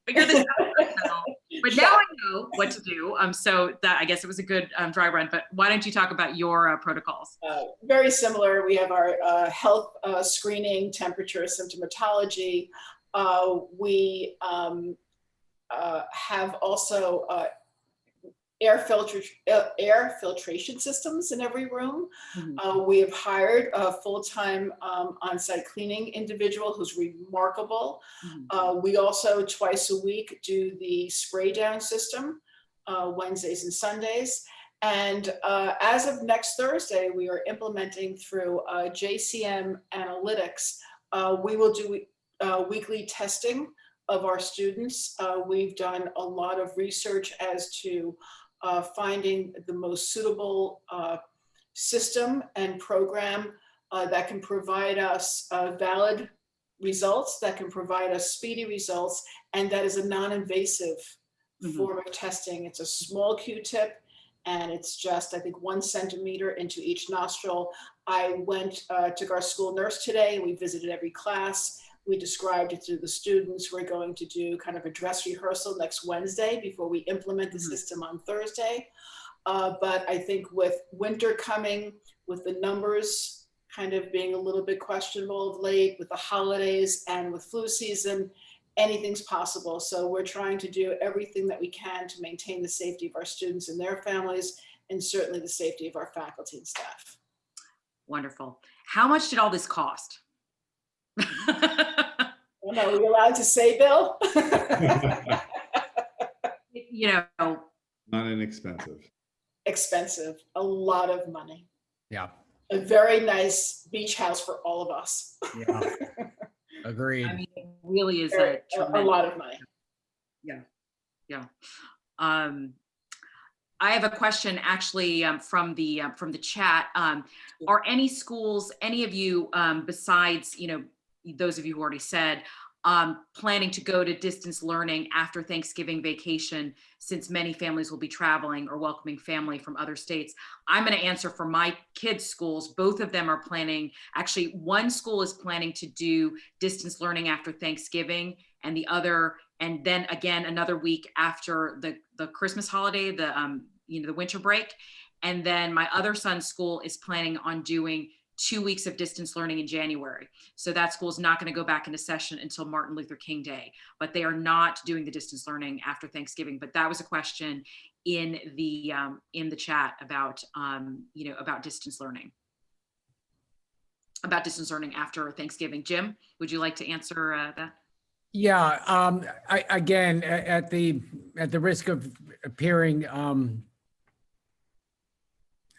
figure this out. But now I know what to do. So that, I guess it was a good dry run, but why don't you talk about your protocols? Very similar. We have our health screening, temperature, symptomatology. We have also air filtration systems in every room. Mm-hmm. We have hired a full-time on-site cleaning individual who's remarkable. Mm-hmm. We also twice a week do the spray down system, Wednesdays and Sundays. And as of next Thursday, we are implementing through JCM Analytics We will do weekly testing of our students. We've done a lot of research as to finding the most suitable system and program that can provide us valid results, that can provide us speedy results, and that is a non-invasive form of testing. It's a small Q-tip, and it's just, I think, 1 centimeter into each nostril. I took our school nurse today. We visited every class. We described it to the students. We're going to do kind of a dress rehearsal next Wednesday before we implement the system on Thursday. But I think with winter coming, with the numbers kind of being a little bit questionable of late, with the holidays and with flu season, anything's possible. So we're trying to do everything that we can to maintain the safety of our students and their families, and certainly the safety of our faculty and staff. Wonderful. How much did all this cost? Well, are we allowed to say, Bill? You know, Not inexpensive. Expensive, a lot of money. Yeah. A very nice beach house for all of us. Yeah. Agreed. I mean, it really is a lot of money. Yeah. I have a question actually from the chat. Are any schools, any of you, besides, those of you who already said, planning to go to distance learning after Thanksgiving vacation, since many families will be traveling or welcoming family from other states? I'm going to answer for my kids' schools. Both of them are planning. Actually, one school is planning to do distance learning after Thanksgiving, and the other, and then again another week after the Christmas holiday, the winter break. And then my other son's school is planning on doing 2 weeks of distance learning in January. So that school is not going to go back into session until Martin Luther King Day, but they are not doing the distance learning after Thanksgiving. But that was a question in the chat about, about distance learning after Thanksgiving. Jim, would you like to answer that? Yeah. Again, at the risk of appearing,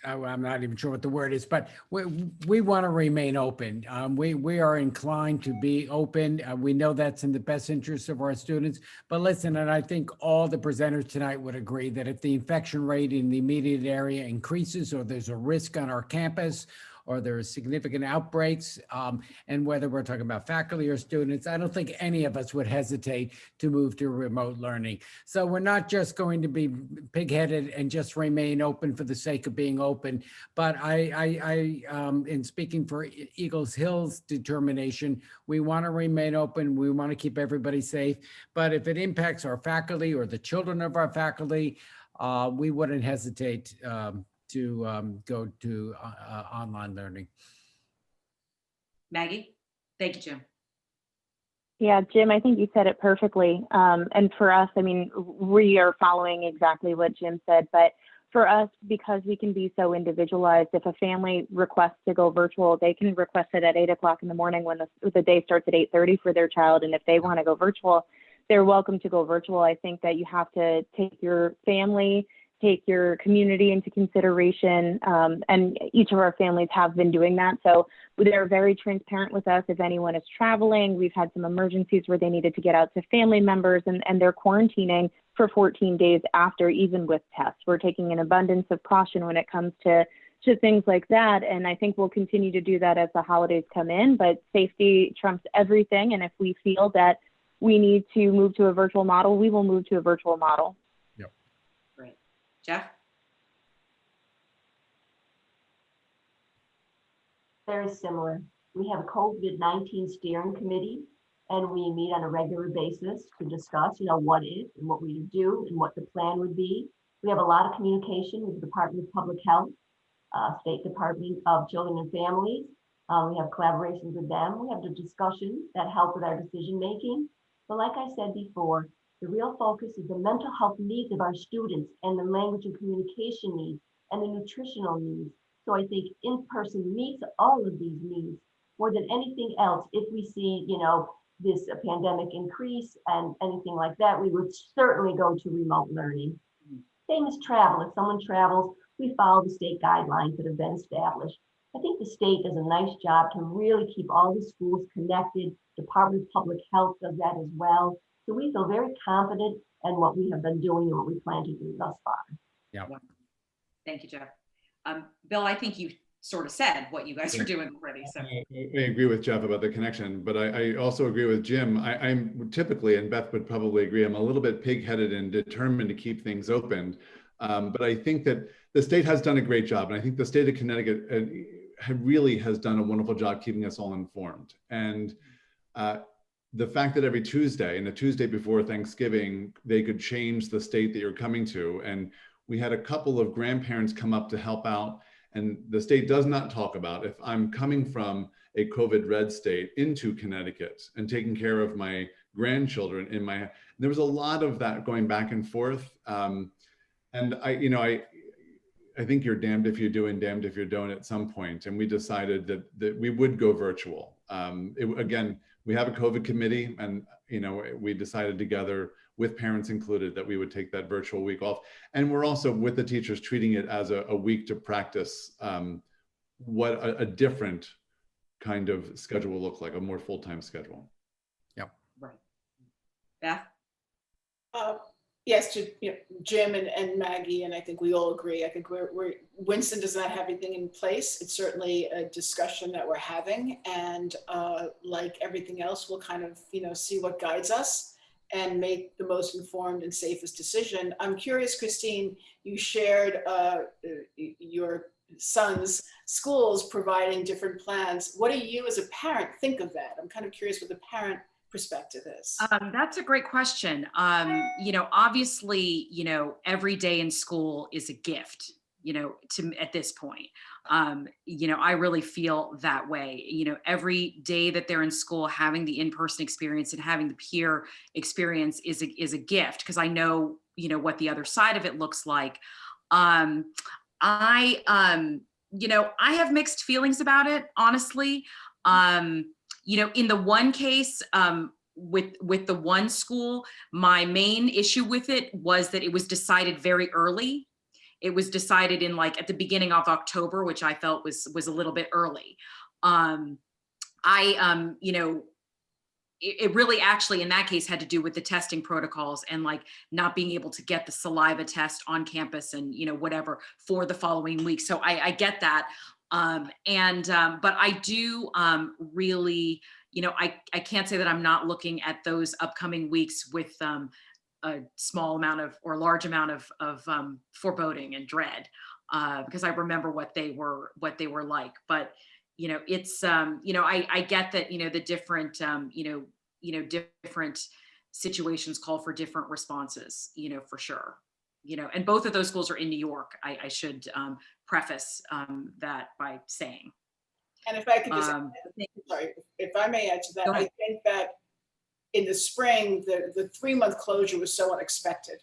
I'm not even sure what the word is, but we want to remain open. We are inclined to be open. We know that's in the best interest of our students. But listen, and I think all the presenters tonight would agree that if the infection rate in the immediate area increases, or there's a risk on our campus, or there are significant outbreaks, and whether we're talking about faculty or students, I don't think any of us would hesitate to move to remote learning. So we're not just going to be pig-headed and just remain open for the sake of being open. But I in speaking for Eagles Hill's determination, we want to remain open. We want to keep everybody safe. But if it impacts our faculty or the children of our faculty, we wouldn't hesitate to go to online learning. Maggie? Thank you, Jim. Yeah, Jim, I think you said it perfectly. And for us, I mean, we are following exactly what Jim said, but for us, because we can be so individualized, if a family requests to go virtual, they can request it at 8 o'clock in the morning when the day starts at 8:30 for their child. And if they want to go virtual, they're welcome to go virtual. I think that you have to take your family, take your community into consideration, and each of our families have been doing that. So they're very transparent with us if anyone is traveling. We've had some emergencies where they needed to get out to family members, and they're quarantining for 14 days after, even with tests. We're taking an abundance of caution when it comes to things like that, and I think we'll continue to do that as the holidays come in, but safety trumps everything, and if we feel that we need to move to a virtual model, we will move to a virtual model. Jeff? Very similar. We have a COVID-19 steering committee, and we meet on a regular basis to discuss, what if and what we would do and what the plan would be. We have a lot of communication with the Department of Public Health, State Department of Children and Families. We have collaborations with them. We have the discussions that help with our decision making. But like I said before, the real focus is the mental health needs of our students and the language and communication needs and the nutritional needs. So I think in-person meets all of these needs more than anything else. If we see, this pandemic increase and anything like that, we would certainly go to remote learning. Same as travel. If someone travels, we follow the state guidelines that have been established. I think the state does a nice job to really keep all the schools connected. Department of Public Health does that as well. So we feel very confident in what we have been doing and what we plan to do thus far. Yeah. Thank you, Jeff. Bill, I think you sort of said what you guys are doing already. So I agree with Jeff about the connection, but I also agree with Jim. I'm typically, and Beth would probably agree, I'm a little bit pig-headed and determined to keep things open. But I think that the state has done a great job. And I think the state of Connecticut really has done a wonderful job keeping us all informed. And the fact that every Tuesday and the Tuesday before Thanksgiving, they could change the state that you're coming to. And we had a couple of grandparents come up to help out. And the state does not talk about if I'm coming from a COVID red state into Connecticut and taking care of my grandchildren there was a lot of that going back and forth. And I think you're damned if you do and damned if you don't at some point. And we decided that we would go virtual. Again, we have a COVID committee, and we decided together, with parents included, that we would take that virtual week off. And we're also, with the teachers, treating it as a week to practice what a different kind of schedule will look like, a more full-time schedule. Yep. right. Beth? Yes, to Jim and Maggie, and I think we all agree. I think Winston does not have anything in place. It's certainly a discussion that we're having, and like everything else, we'll kind of see what guides us and make the most informed and safest decision. I'm curious, Christine, you shared your son's schools providing different plans. What do you as a parent think of that? I'm kind of curious what the parent perspective is. That's a great question. Obviously, every day in school is a gift, at this point. I really feel that way. Every day that they're in school, having the in-person experience and having the peer experience is a gift, because I know, what the other side of it looks like. I have mixed feelings about it, honestly. In the one case, with the one school, my main issue with it was that it was decided very early. It was decided in at the beginning of October, which I felt was a little bit early. It really actually in that case had to do with the testing protocols and not being able to get the saliva test on campus and whatever for the following week. So I get that. But I do really, I can't say that I'm not looking at those upcoming weeks with a small amount of or large amount of foreboding and dread, because I remember what they were like. But it's I get that the different different situations call for different responses, for sure. And both of those schools are in New York. I should preface that by saying. And if I could just, sorry, if I may add to that, I think that in the spring, the 3-month closure was so unexpected.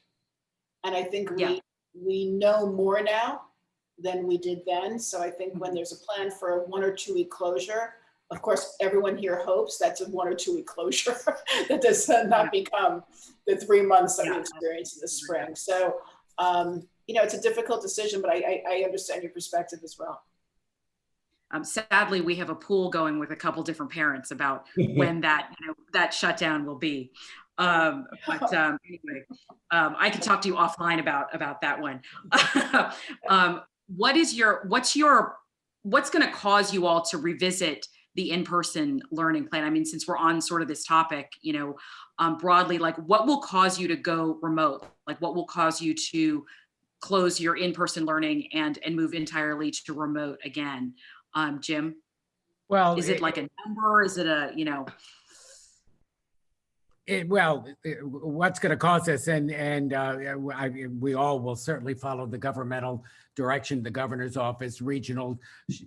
And I think we know more now than we did then. So I think when there's a plan for a 1 or 2 week closure, of course, everyone here hopes that's a 1 or 2 week closure that does not become the 3 months that we experienced in the spring. So, it's a difficult decision, but I understand your perspective as well. Sadly, we have a pool going with a couple different parents about when that shutdown will be. Anyway, I can talk to you offline about that one. What's going to cause you all to revisit the in-person learning plan? I mean, since we're on sort of this topic, broadly, what will cause you to go remote? What will cause you to close your in-person learning and move entirely to remote again? Jim? Well, is it a number? Is it what's going to cause this, and we all will certainly follow the governmental direction, the governor's office, regional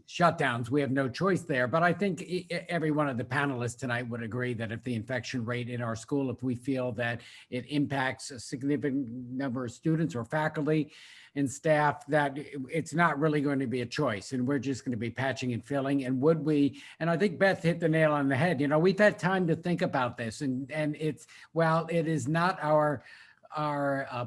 shutdowns. We have no choice there. But I think every one of the panelists tonight would agree that if the infection rate in our school, if we feel that it impacts a significant number of students or faculty and staff, that it's not really going to be a choice, and we're just going to be patching and filling. And would we, and I think Beth hit the nail on the head, we've had time to think about this, and it's, while it is not our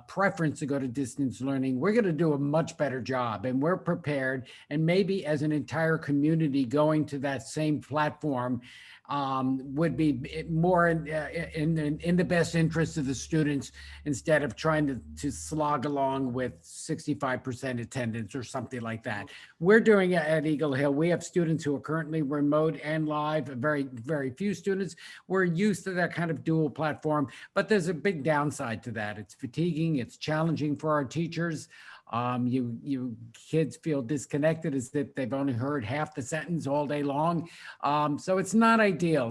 preference to go to distance learning, we're going to do a much better job, and we're prepared. And maybe as an entire community going to that same platform would be more in the best interest of the students, instead of trying to slog along with 65% attendance or something like that. We're doing it at Eagle Hill. We have students who are currently remote and live, very, very few students. We're used to that kind of dual platform, but there's a big downside to that. It's fatiguing, it's challenging for our teachers. You kids feel disconnected as if they've only heard half the sentence all day long. So it's not ideal.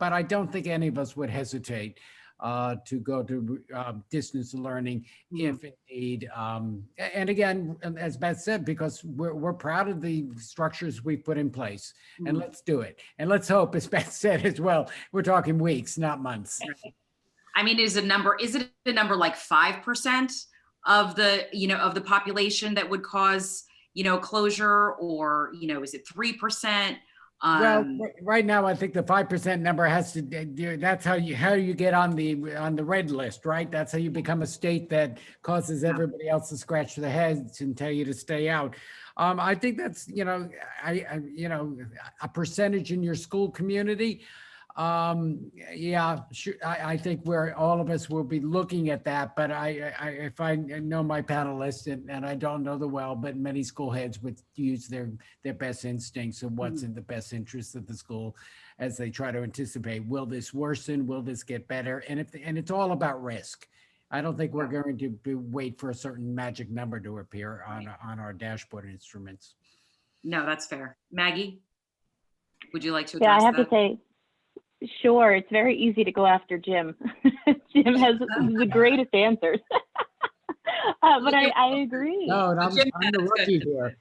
But I don't think any of us would hesitate to go to distance learning if indeed. And again, as Beth said, because we're proud of the structures we've put in place, and let's do it. And let's hope, as Beth said as well, we're talking weeks, not months. I mean, is it a number like 5% of the population that would cause, closure, or, is it 3%? Well, right now, I think the 5% number has to do, that's how you get on the red list, right? That's how you become a state that causes everybody else to scratch their heads and tell you to stay out. I think that's, a percentage in your school community. Yeah, sure. I think all of us will be looking at that, but if I know my panelists, and I don't know them well, but many school heads would use their best instincts of what's in the best interest of the school as they try to anticipate, will this worsen? Will this get better? And it's all about risk. I don't think we're going to wait for a certain magic number to appear on our dashboard instruments. No, that's fair. Maggie, would you like to Yeah, address I have that? to say, sure, it's very easy to go after Jim. Jim has the greatest answers. But I agree. No, and I'm the rookie here.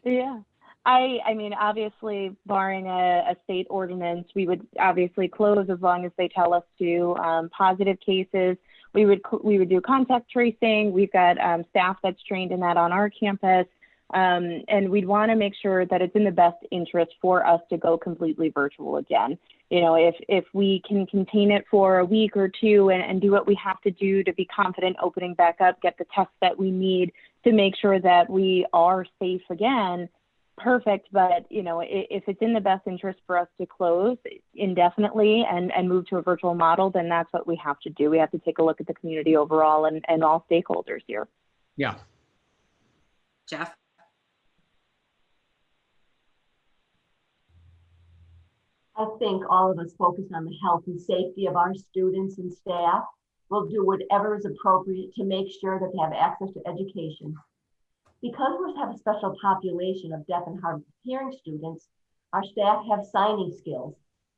Yeah. I mean, obviously, barring a state ordinance, we would obviously close as long as they tell us to. Positive cases, we would do contact tracing. We've got staff that's trained in that on our campus. And we'd want to make sure that it's in the best interest for us to go completely virtual again. If we can contain it for a week or two and do what we have to do to be confident opening back up, get the tests that we need to make sure that we are safe again, perfect. But, if it's in the best interest for us to close indefinitely and move to a virtual model, then that's what we have to do. We have to take a look at the community overall and all stakeholders here. Yeah. Jeff? I think all of us focus on the health and safety of our students and staff. We'll do whatever is appropriate to make sure that they have access to education. Because we have a special population of deaf and hard of hearing students, our staff have signing skills.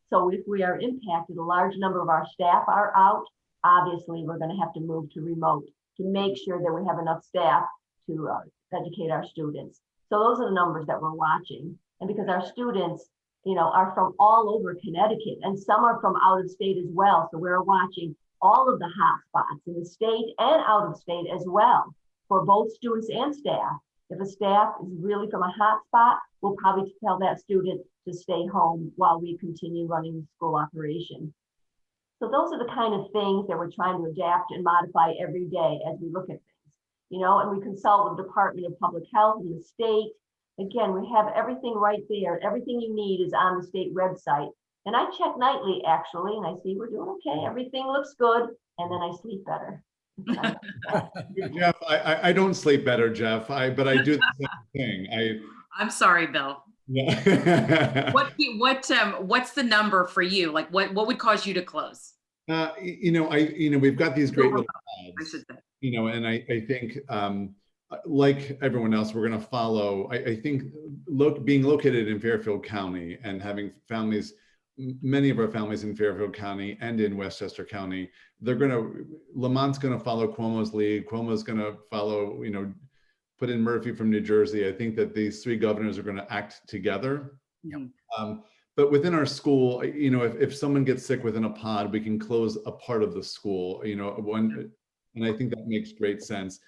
So if we are impacted, a large number of our staff are out, obviously we're going to have to move to remote to make sure that we have enough staff to educate our students. So those are the numbers that we're watching. And because our students, are from all over Connecticut, and some are from out of state as well. So we're watching all of the hot spots in the state and out of state as well for both students and staff. If a staff is really from a hot spot, we'll probably tell that student to stay home while we continue running the school operation. So those are the kind of things that we're trying to adapt and modify every day as we look at things, and we consult with the Department of Public Health in the state. Again, we have everything right there. Everything you need is on the state website. And I check nightly, actually, and I see we're doing okay. Everything looks good. And then I sleep better. Jeff, I don't sleep better, Jeff, but I do the same thing. I'm sorry, Bill. Yeah. What's the number for you? Like what would cause you to close? We've got these great little I should say. and I think like everyone else, we're going to follow. I think being located in Fairfield County and having families, many of our families in Fairfield County and in Westchester County, Lamont's going to follow Cuomo's lead. Cuomo's going to follow, put in Murphy from New Jersey. I think that these three governors are going to act together. But within our school, if someone gets sick within a pod, we can close a part of the school, and I think that makes great sense.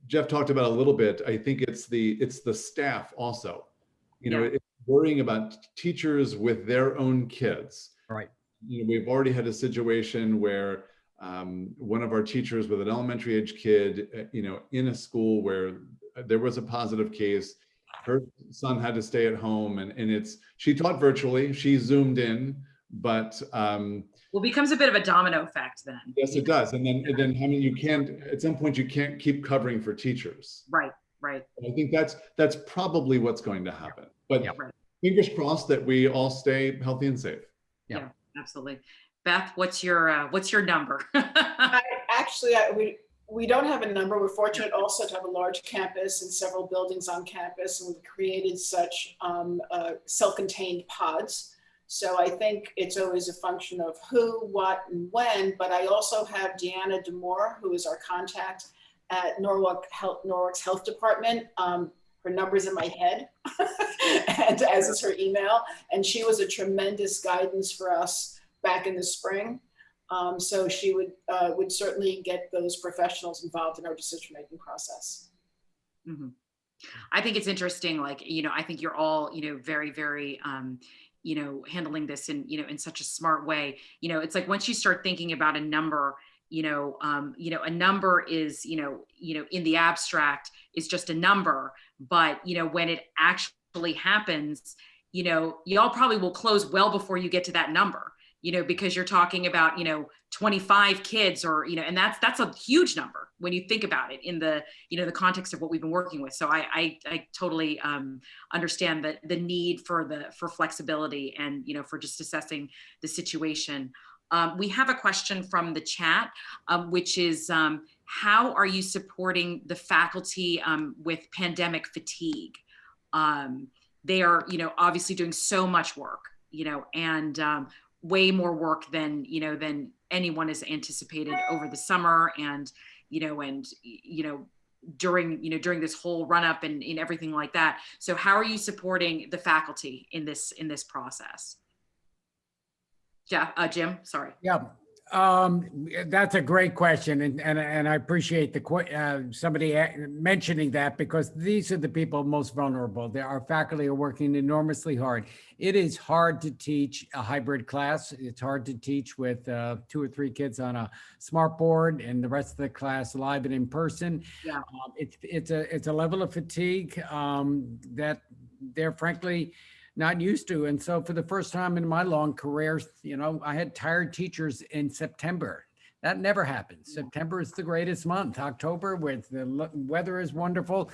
Jeff talked about a little bit. I think it's the staff also, it's worrying about teachers with their own kids. Right. We've already had a situation where One of our teachers with an elementary age kid, in a school where there was a positive case, her son had to stay at home, and she taught virtually, she Zoomed in, but well, it becomes a bit of a domino effect then. yes, it does. And then you can't, at some point you can't keep covering for teachers. Right. I think that's probably what's going to happen. But Right. fingers crossed that we all stay healthy and safe. Yeah, absolutely. Beth, what's your number? We don't have a number. We're fortunate also to have a large campus and several buildings on campus, and we've created such self-contained pods. So I think it's always a function of who, what, and when. But I also have Deanna Demore, who is our contact at Norwalk's Health Department. Her number's in my head, and as is her email. And she was a tremendous guidance for us back in the spring. So she would certainly get those professionals involved in our decision-making process. Mm-hmm. I think it's interesting, I think you're all, very, very, handling this in such a smart way. It's like once you start thinking about a number, a number is, in the abstract is just a number, but, when it actually happens, y'all probably will close well before you get to that number, because you're talking about, 25 kids or, and that's a huge number when you think about it in the, the context of what we've been working with. So I totally understand the need for flexibility and, for just assessing the situation. We have a question from the chat, which is, how are you supporting the faculty with pandemic fatigue? They are, obviously doing so much work, and way more work than anyone has anticipated over the summer, and during this whole run up and everything like that. So how are you supporting the faculty in this process? Yeah, Jim, sorry. Yeah, that's a great question, and I appreciate somebody mentioning that, because these are the people most vulnerable. Our faculty are working enormously hard. It is hard to teach a hybrid class. It's hard to teach with 2 or 3 kids on a smart board and the rest of the class live and in person. Yeah. It's a level of fatigue that they're frankly not used to. And so for the first time in my long career, I had tired teachers in September. That never happens. September is the greatest month. October, with the weather is wonderful,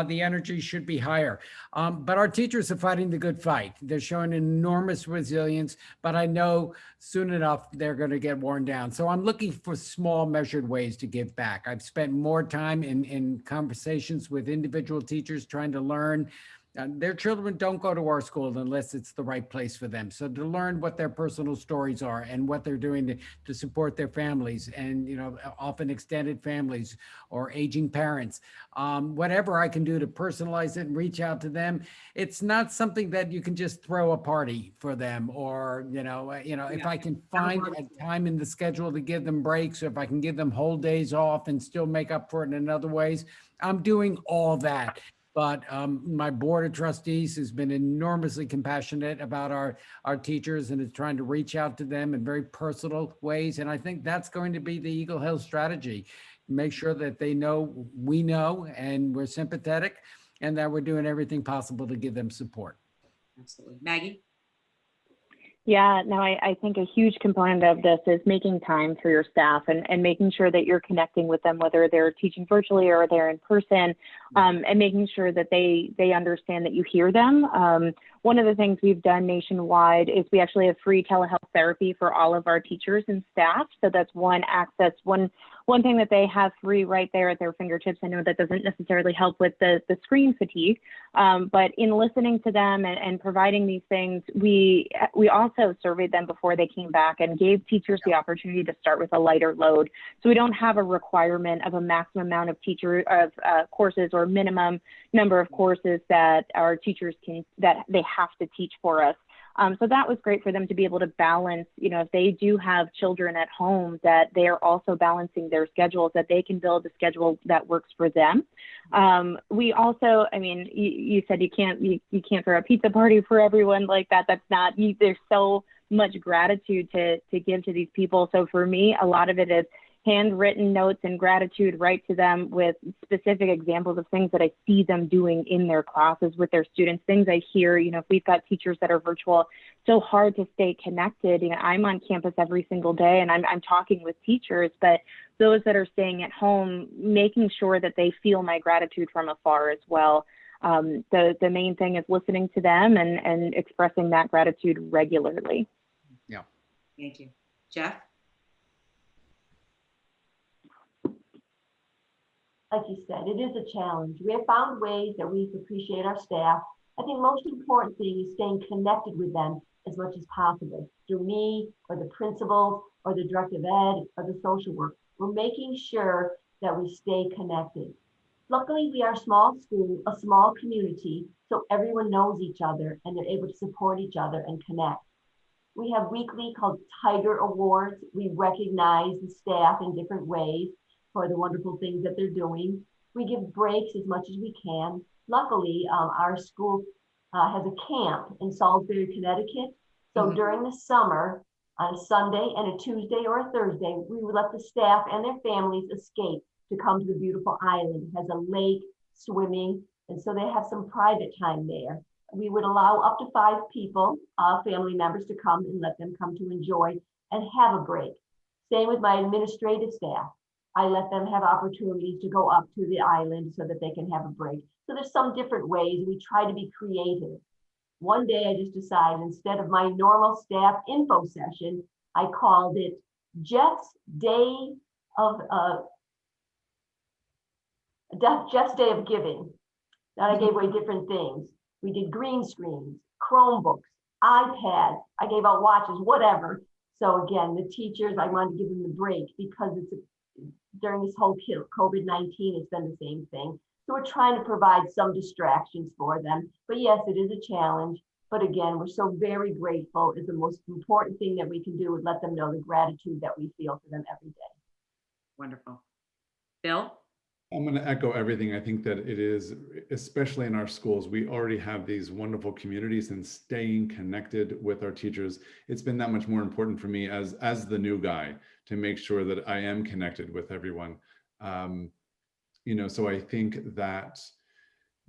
the energy should be higher. But our teachers are fighting the good fight. They're showing enormous resilience, but I know soon enough they're going to get worn down. So I'm looking for small measured ways to give back. I've spent more time in conversations with individual teachers trying to learn. Their children don't go to our school unless it's the right place for them. So to learn what their personal stories are and what they're doing to support their families, and often extended families or aging parents, whatever I can do to personalize it and reach out to them. It's not something that you can just throw a party for them, or if I can find a time in the schedule to give them breaks, or if I can give them whole days off and still make up for it in other ways, I'm doing all that. But my board of trustees has been enormously compassionate about our teachers and is trying to reach out to them in very personal ways. And I think that's going to be the Eagle Hill strategy. Make sure that they know we know and we're sympathetic, and that we're doing everything possible to give them support. Absolutely. Maggie? Yeah, no, I think a huge component of this is making time for your staff and making sure that you're connecting with them, whether they're teaching virtually or they're in person, and making sure that they understand that you hear them. One of the things we've done nationwide is we actually have free telehealth therapy for all of our teachers and staff. So that's one thing that they have free right there at their fingertips. I know that doesn't necessarily help with the screen fatigue, but in listening to them and providing these things, we also surveyed them before they came back and gave teachers the opportunity to start with a lighter load. So we don't have a requirement of a maximum amount of courses or minimum number of courses that our teachers that they have to teach for us. So that was great for them to be able to balance, if they do have children at home, that they are also balancing their schedules, that they can build a schedule that works for them. We also, you said you can't throw a pizza party for everyone like that. That's not, there's so much gratitude to give to these people. So for me, a lot of it is handwritten notes and gratitude right to them with specific examples of things that I see them doing in their classes with their students, things I hear, if we've got teachers that are virtual, so hard to stay connected. I'm on campus every single day and I'm talking with teachers, but those that are staying at home, making sure that they feel my gratitude from afar as well. The main thing is listening to them and expressing that gratitude regularly. Yeah. Thank you. Jeff? Like you said, it is a challenge. We have found ways that we appreciate our staff. I think most important thing is staying connected with them as much as possible through me or the principals or the director of ed or the social work. We're making sure that we stay connected. Luckily, we are a small school, a small community, so everyone knows each other and they're able to support each other and connect. We have weekly called Tiger Awards. We recognize the staff in different ways for the wonderful things that they're doing. We give breaks as much as we can. Luckily, our school has a camp in Salisbury, Connecticut. So during the summer, on a Sunday and a Tuesday or a Thursday, we would let the staff and their families escape to come to the beautiful island. It has a lake, swimming, and so they have some private time there. We would allow up to 5 people, family members, to come and let them come to enjoy and have a break. Same with my administrative staff. I let them have opportunities to go up to the island so that they can have a break. So there's some different ways. We try to be creative. One day I just decided, instead of my normal staff info session, I called it Jeff's Day of Jeff's Day of Giving. Then I gave away different things. We did green screens, Chromebooks, iPads. I gave out watches, whatever. So again, the teachers, I wanted to give them the break because during this whole COVID-19, it's been the same thing. So we're trying to provide some distractions for them. But yes, it is a challenge. But again, we're so very grateful. It's the most important thing that we can do is let them know the gratitude that we feel for them every day. Wonderful. Bill? I'm going to echo everything. I think that it is, especially in our schools, we already have these wonderful communities, and staying connected with our teachers. It's been that much more important for me as the new guy to make sure that I am connected with everyone. So I think that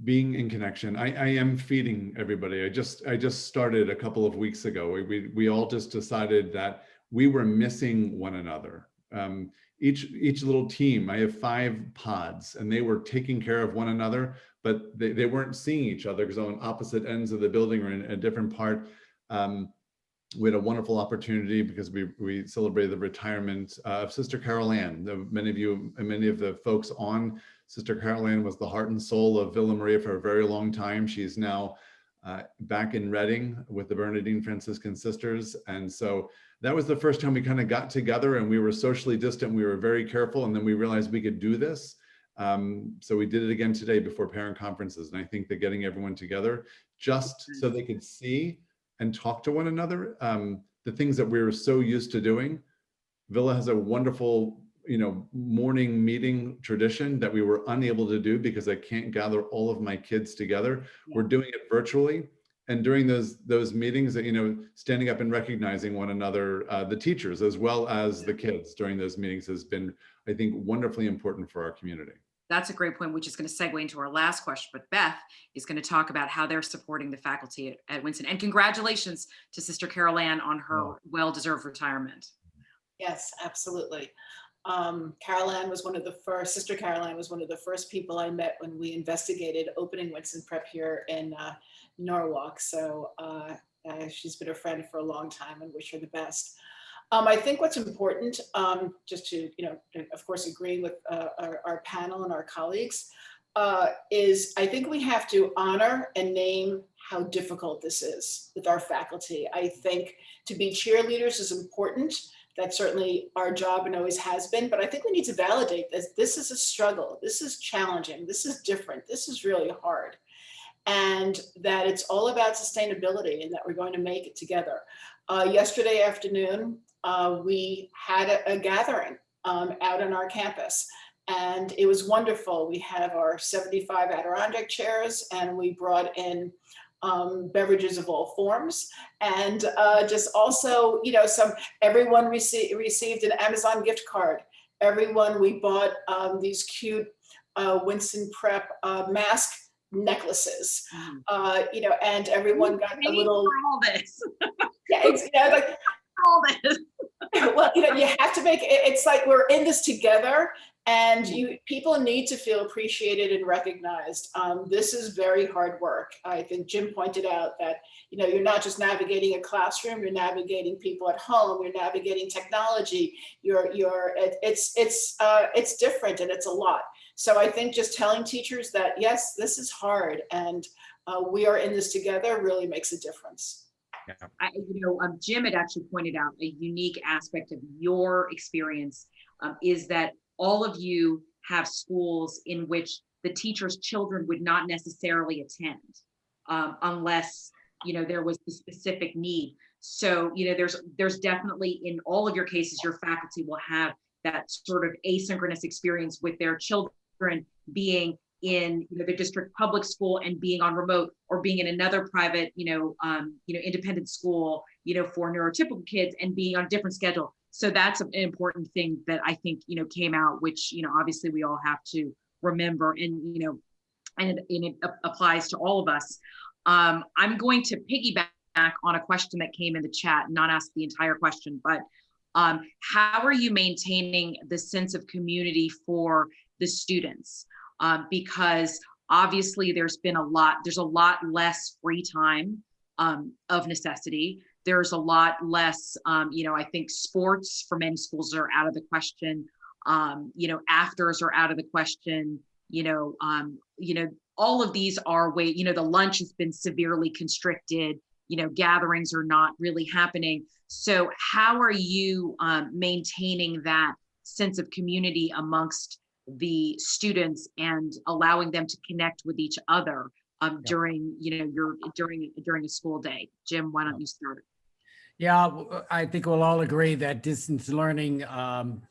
being in connection, I am feeding everybody. I just started a couple of weeks ago. We all just decided that we were missing one another. Each little team, I have 5 pods, and they were taking care of one another, but they weren't seeing each other because on opposite ends of the building or in a different part. We had a wonderful opportunity because we celebrated the retirement of Sister Carol Ann. Many of the folks on Sister Carol Ann was the heart and soul of Villa Maria for a very long time. She's now back in Reading with the Bernardine Franciscan Sisters. And so that was the first time we kind of got together, and we were socially distant. We were very careful, and then we realized we could do this. So we did it again today before parent conferences. And I think that getting everyone together just so they could see and talk to one another, the things that we were so used to doing. Villa has a wonderful, morning meeting tradition that we were unable to do because I can't gather all of my kids together. Yeah. We're doing it virtually. And during those meetings, standing up and recognizing one another, the teachers as well as the kids during those meetings has been, I think, wonderfully important for our community. That's a great point, which is going to segue into our last question. But Beth is going to talk about how they're supporting the faculty at Winston. And congratulations to Sister Carol Ann on her well-deserved retirement. Yes, absolutely. Carol Ann was one of the first, Sister Carol Ann was one of the first people I met when we investigated opening Winston Prep here in Norwalk. So she's been a friend for a long time, and wish her the best. I think what's important, just to, of course, agreeing with our panel and our colleagues, is I think we have to honor and name how difficult this is with our faculty. I think to be cheerleaders is important. That's certainly our job and always has been, but I think we need to validate this. This is a struggle. This is challenging. This is different. This is really hard. And that it's all about sustainability and that we're going to make it together. Yesterday afternoon, we had a gathering out on our campus, and it was wonderful. We have our 75 Adirondack chairs, and we brought in beverages of all forms, and just also, everyone received an Amazon gift card. Everyone, we bought these cute Winston Prep mask necklaces, and everyone got a little. All this. Like all this. Well, you have to make it. It's like we're in this together, and people need to feel appreciated and recognized. This is very hard work. I think Jim pointed out that you're not just navigating a classroom, you're navigating people at home, you're navigating technology. It's different, and it's a lot. So I think just telling teachers that yes, this is hard, and we are in this together really makes a difference. Jim had actually pointed out a unique aspect of your experience is that all of you have schools in which the teachers' children would not necessarily attend unless there was the specific need. So there's definitely, in all of your cases, your faculty will have that sort of asynchronous experience with their children being in the district public school and being on remote, or being in another private independent school for neurotypical kids and being on a different schedule. So that's an important thing that I think came out, which obviously we all have to remember, and it applies to all of us. I'm going to piggyback on a question that came in the chat, not ask the entire question, but how are you maintaining the sense of community for the students? Because obviously there's a lot less free time of necessity. There's a lot less, I think sports for many schools are out of the question. Afters are out of the question. All of these are the lunch has been severely constricted. Gatherings are not really happening. So how are you maintaining that sense of community amongst the students and allowing them to connect with each other during during a school day? Jim, why don't you start? Yeah, I think we'll all agree that distance learning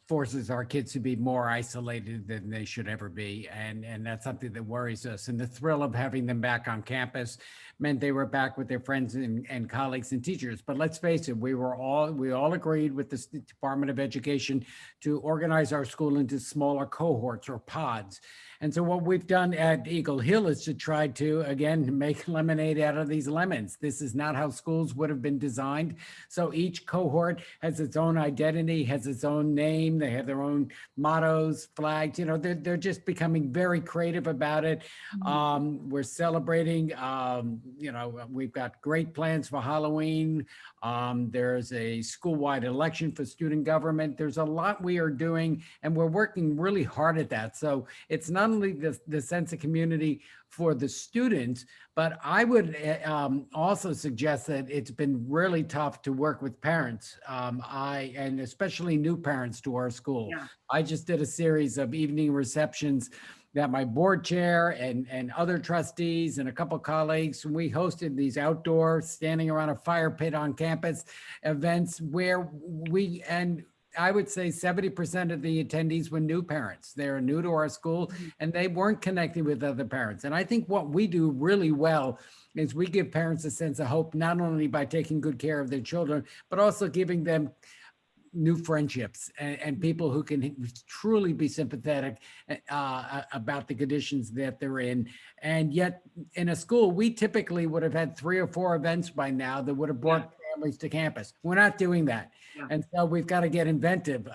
forces our kids to be more isolated than they should ever be. And that's something that worries us. And the thrill of having them back on campus meant they were back with their friends and colleagues and teachers. But let's face it, we all agreed with the Department of Education to organize our school into smaller cohorts or pods. And so what we've done at Eagle Hill is to try to, again, make lemonade out of these lemons. This is not how schools would have been designed. So each cohort has its own identity, has its own name. They have their own mottos, flags. They're just becoming very creative about it. We're celebrating, we've got great plans for Halloween. There's a school-wide election for student government. There's a lot we are doing, and we're working really hard at that. So it's not only the sense of community for the students, but I would also suggest that it's been really tough to work with parents, and especially new parents to our school. Yeah. I just did a series of evening receptions that my board chair and other trustees and a couple colleagues, we hosted these outdoor standing around a fire pit on campus events where I would say 70% of the attendees were new parents. They're new to our school and they weren't connecting with other parents. And I think what we do really well is we give parents a sense of hope, not only by taking good care of their children, but also giving them new friendships and people who can truly be sympathetic about the conditions that they're in. And yet in a school, we typically would have had 3 or 4 events by now that would have brought families to campus. We're not doing that. Yeah. And so we've got to get inventive.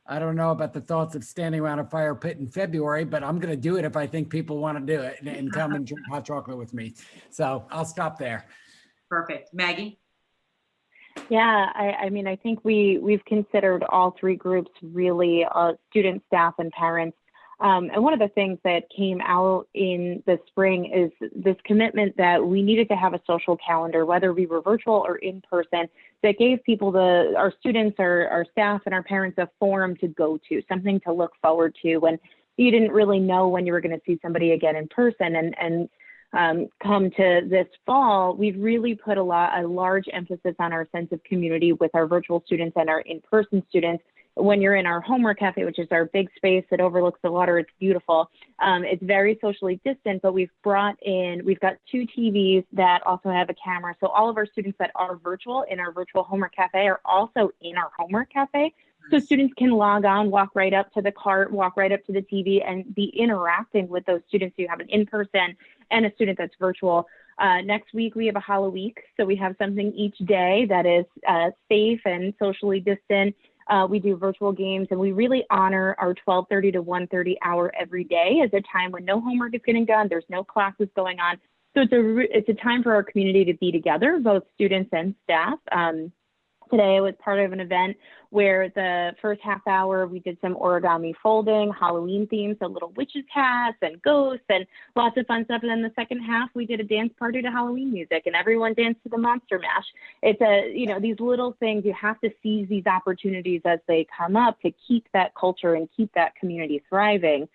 I don't know about the thoughts of standing around a fire pit in February, but I'm going to do it if I think people want to do it and come and drink hot chocolate with me. So I'll stop there. Perfect. Maggie? Yeah, I mean, I think we've considered all 3 groups really, students, staff, and parents. And one of the things that came out in the spring is this commitment that we needed to have a social calendar, whether we were virtual or in person, that gave people, our students, our staff, and our parents a forum to go to, something to look forward to when you didn't really know when you were going to see somebody again in person. And come to this fall, we've really put a large emphasis on our sense of community with our virtual students and our in-person students, when you're in our homework cafe, which is our big space that overlooks the water, it's beautiful. It's very socially distant, but we've got 2 TVs that also have a camera. So all of our students that are virtual in our virtual homework cafe are also in our homework cafe. So students can log on, walk right up to the cart, walk right up to the TV, and be interacting with those students. You have an in-person and a student that's virtual. Next week, we have a Halloween, so we have something each day that is safe and socially distant. We do virtual games, and we really honor our 12:30 to 1:30 hour every day as a time when no homework is getting done, there's no classes going on. So it's a time for our community to be together, both students and staff. Today I was part of an event where the first half hour we did some origami folding, Halloween themes, so little witches hats and ghosts and lots of fun stuff. And then the second half we did a dance party to Halloween music and everyone danced to the Monster Mash. It's these little things, you have to seize these opportunities as they come up to keep that culture and keep that community thriving.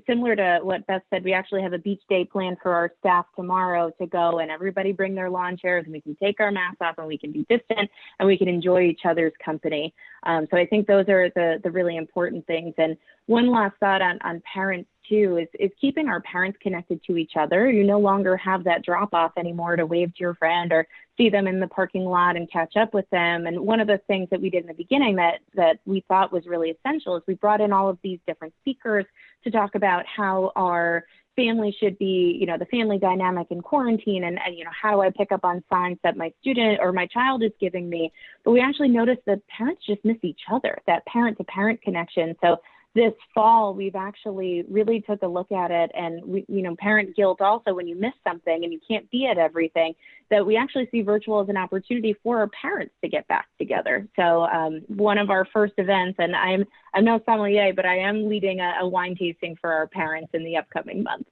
Similar to what Beth said, we actually have a beach day planned for our staff tomorrow to go and everybody bring their lawn chairs and we can take our masks off and we can be distant and we can enjoy each other's company. So I think those are the really important things. And one last thought on parents too is keeping our parents connected to each other. You no longer have that drop off anymore to wave to your friend or see them in the parking lot and catch up with them. And one of the things that we did in the beginning that we thought was really essential is we brought in all of these different speakers to talk about how our family should be, the family dynamic in quarantine and how do I pick up on signs that my student or my child is giving me. But we actually noticed that parents just miss each other, that parent to parent connection. So this fall, we've actually really took a look at it, and parent guilt also when you miss something and you can't be at everything, that we actually see virtual as an opportunity for our parents to get back together. So one of our first events, and I'm no sommelier, but I am leading a wine tasting for our parents in the upcoming month.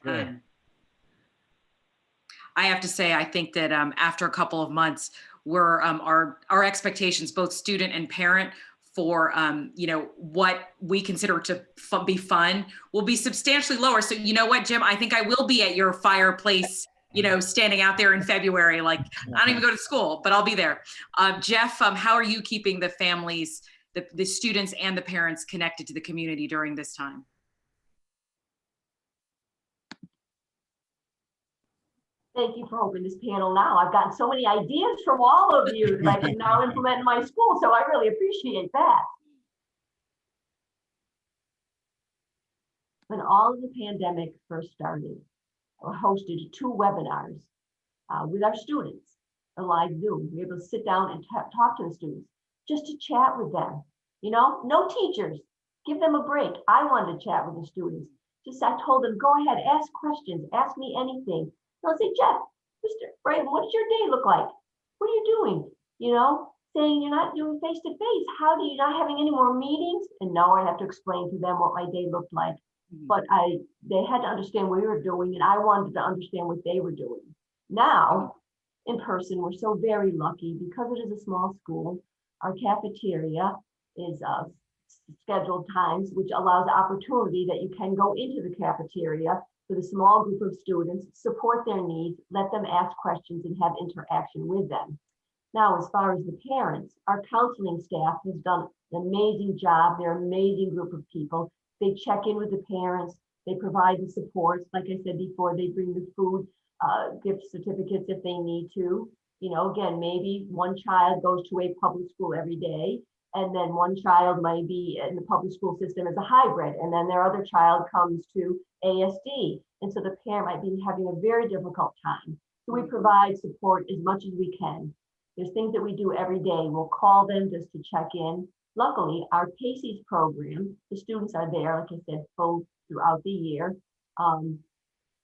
Good. I have to say, I think that after a couple of months, we're our expectations, both student and parent, for what we consider to be fun will be substantially lower. So you know what, Jim, I think I will be at your fireplace, standing out there in February. Like I don't even go to school, but I'll be there. Jeff, how are you keeping the families, the students and the parents connected to the community during this time? Thank you for opening this panel now. I've gotten so many ideas from all of you that I can now implement in my school, so I really appreciate that. When all of the pandemic first started, I hosted 2 webinars with our students, a live Zoom. We were able to sit down and talk to the students, just to chat with them. No teachers, give them a break. I wanted to chat with the students. I told them, go ahead, ask questions, ask me anything. They'll say, Jeff, Mr. Bravin, what does your day look like? What are you doing? Saying you're not doing face-to-face. How do you not having any more meetings? And now I have to explain to them what my day looked like. But they had to understand what we were doing, and I wanted to understand what they were doing. Now, in person, we're so very lucky because it is a small school. Our cafeteria is scheduled times, which allows the opportunity that you can go into the cafeteria with a small group of students, support their needs, let them ask questions and have interaction with them. Now, as far as the parents, our counseling staff has done an amazing job. They're an amazing group of people. They check in with the parents. They provide the supports. Like I said before, they bring the food, gift certificates if they need to. Again, maybe one child goes to a public school every day, and then one child might be in the public school system as a hybrid, and then their other child comes to ASD. And so the parent might be having a very difficult time. So we provide support as much as we can. There's things that we do every day. We'll call them just to check in. Luckily, our PACES program, the students are there, like I said, full throughout the year.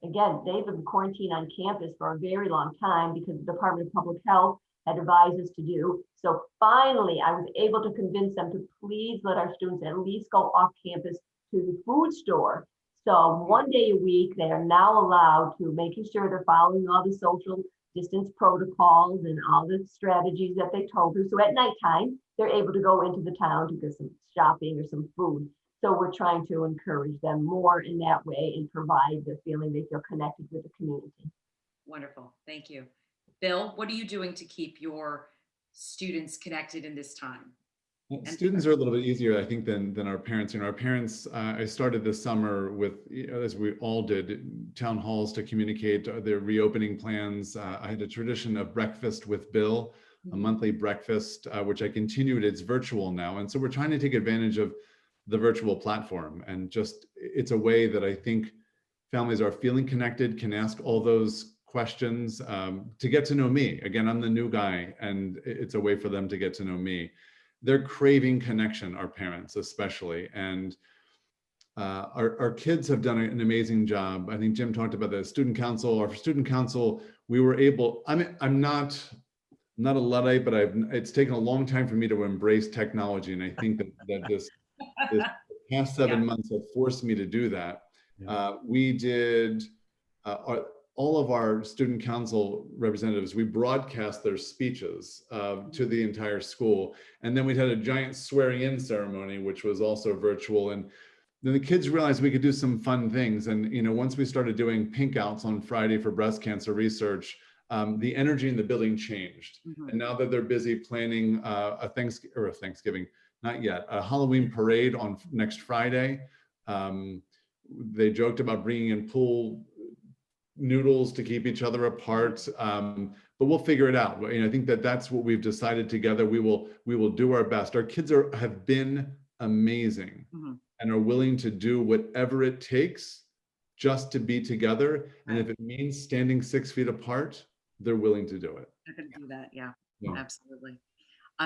Again, they've been quarantined on campus for a very long time because the Department of Public Health had advised us to do. So finally, I was able to convince them to please let our students at least go off campus to the food store. So one day a week, they are now allowed to, making sure they're following all the social distance protocols and all the strategies that they told us. So at nighttime, they're able to go into the town to get some shopping or some food. So we're trying to encourage them more in that way and provide the feeling they feel connected with the community. Wonderful, thank you. Bill, what are you doing to keep your students connected in this time? Well, students are a little bit easier, I think, than our parents. You know, our parents, I started this summer with, as we all did, town halls to communicate their reopening plans. I had a tradition of breakfast with Bill, a monthly breakfast, which I continued. It's virtual now. And so we're trying to take advantage of the virtual platform. And just, it's a way that I think families are feeling connected, can ask all those questions to get to know me. Again, I'm the new guy, and it's a way for them to get to know me. They're craving connection, our parents especially. And our kids have done an amazing job. I think Jim talked about the student council. Our student council, we were able, I'm not a Luddite, but it's taken a long time for me to embrace technology. And I think that this past 7 months have forced me to do that. We did, all of our student council representatives, we broadcast their speeches to the entire school. And then we had a giant swearing in ceremony, which was also virtual. And then the kids realized we could do some fun things. And, you know, once we started doing pink outs on Friday for breast cancer research, the energy in the building changed. And now that they're busy planning a Thanksgiving, not yet, a Halloween parade on next Friday, they joked about bringing in pool noodles to keep each other apart, but we'll figure it out. You know, I think that's what we've decided together. We will do our best. Our kids have been amazing and are willing to do whatever it takes just to be together. And if it means standing 6 feet apart, they're willing to do it. I can do that. Yeah. Absolutely.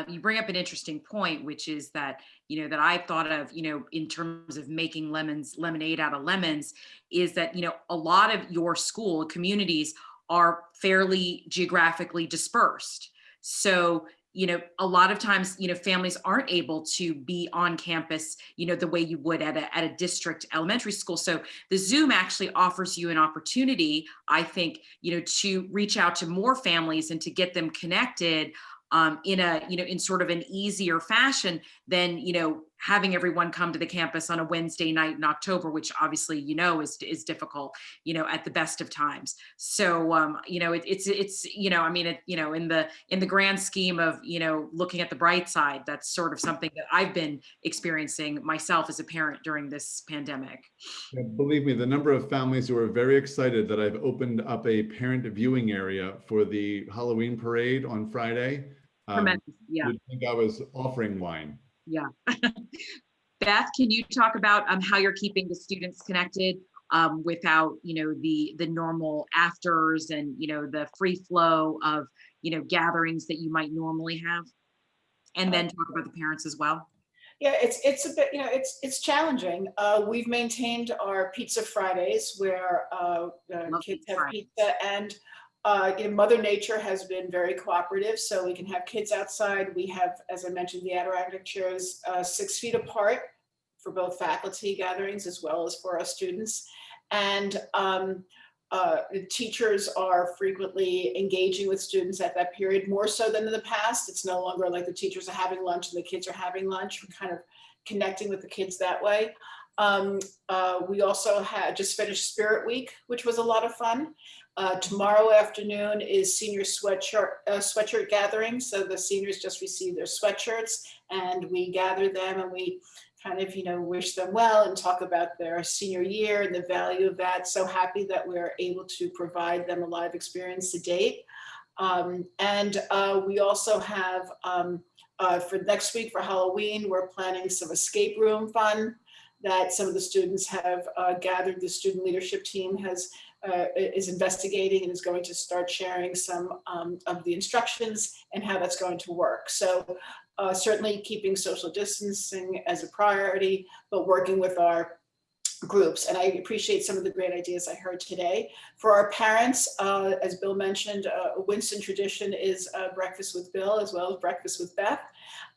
You bring up an interesting point, which is that, you know, that I've thought of, you know, in terms of making lemonade out of lemons, is that, you know, a lot of your school communities are fairly geographically dispersed. So, you know, a lot of times, you know, families aren't able to be on campus, you know, the way you would at a district elementary school. So the Zoom actually offers you an opportunity, I think, you know, to reach out to more families and to get them connected in a, you know, in sort of an easier fashion than, you know, having everyone come to the campus on a Wednesday night in October, which obviously, you know, is difficult, you know, at the best of times. So, you know, it's, you know, I mean, you know, in the grand scheme of, you know, looking at the bright side, that's sort of something that I've been experiencing myself as a parent during this pandemic. Yeah, believe me, the number of families who are very excited that I've opened up a parent viewing area for the Halloween parade on Friday. Tremendous. Yeah. You'd think I was offering wine. Yeah. Beth, can you talk about how you're keeping the students connected without, you know, the normal afters and, you know, the free flow of, you know, gatherings that you might normally have? And then talk about the parents as well. Yeah, it's a bit, you know, it's challenging. We've maintained our Pizza Fridays where kids have pizza, and you know, Mother Nature has been very cooperative, so we can have kids outside. We have, as I mentioned, the Adirondack chairs 6 feet apart for both faculty gatherings as well as for our students. And the teachers are frequently engaging with students at that period, more so than in the past. It's no longer like the teachers are having lunch and the kids are having lunch. We're kind of connecting with the kids that way. We also had just finished Spirit Week, which was a lot of fun. Tomorrow afternoon is senior sweatshirt gathering. So the seniors just received their sweatshirts and we gather them and we kind of, you know, wish them well and talk about their senior year and the value of that. So happy that we're able to provide them a live experience to date. And we also have, for next week for Halloween, we're planning some escape room fun that some of the students have gathered. The student leadership team is investigating and is going to start sharing some of the instructions and how that's going to work. So certainly keeping social distancing as a priority, but working with our groups. And I appreciate some of the great ideas I heard today. For our parents, as Bill mentioned, a Winston tradition is breakfast with Bill as well as breakfast with Beth.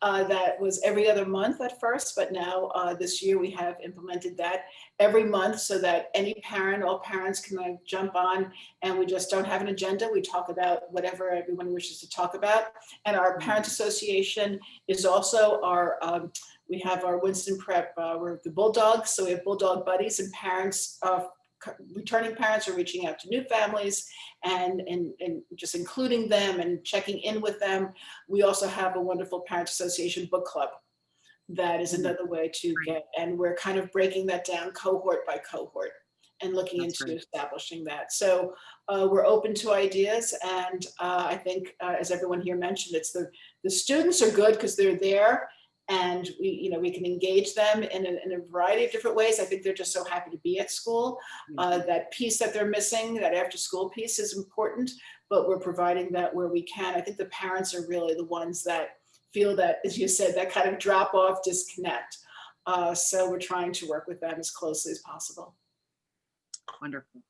That was every other month at first, but now this year we have implemented that every month so that any parent, all parents can like jump on, and we just don't have an agenda. We talk about whatever everyone wishes to talk about. And our parent association is also our, we have our Winston Prep, we're the Bulldogs. So we have Bulldog buddies, and parents, returning parents are reaching out to new families and just including them and checking in with them. We also have a wonderful parent association book club. that is another way to get, and we're kind of breaking that down cohort by cohort and looking That's into great. establishing that. So we're open to ideas, and I think, as everyone here mentioned, it's the students are good because they're there, and we can engage them in a variety of different ways. I think they're just so happy to be at school. That piece that they're missing, that after school piece, is important, but we're providing that where we can. I think the parents are really the ones that feel that, as you said, that kind of drop off, disconnect. So we're trying to work with them as closely as possible. Wonderful.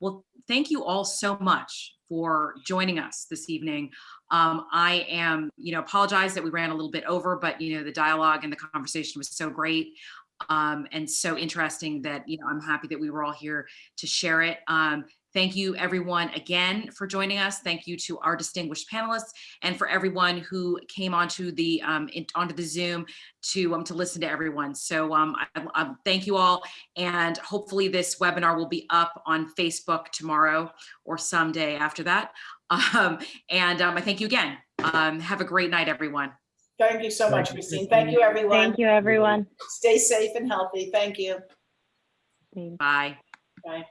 Well, thank you all so much for joining us this evening. I am, apologize that we ran a little bit over, but the dialogue and the conversation was so great and so interesting that I'm happy that we were all here to share it. Thank you, everyone, again for joining us. Thank you to our distinguished panelists and for everyone who came onto the Zoom to listen to everyone. So I thank you all, and hopefully this webinar will be up on Facebook tomorrow or someday after that. I thank you again. Have a great night, everyone. Thank you so much, Thank you, Christine. Christine. Thank you, everyone. Thank you, everyone. Stay safe and healthy. Thank you. Thanks. Bye. Bye.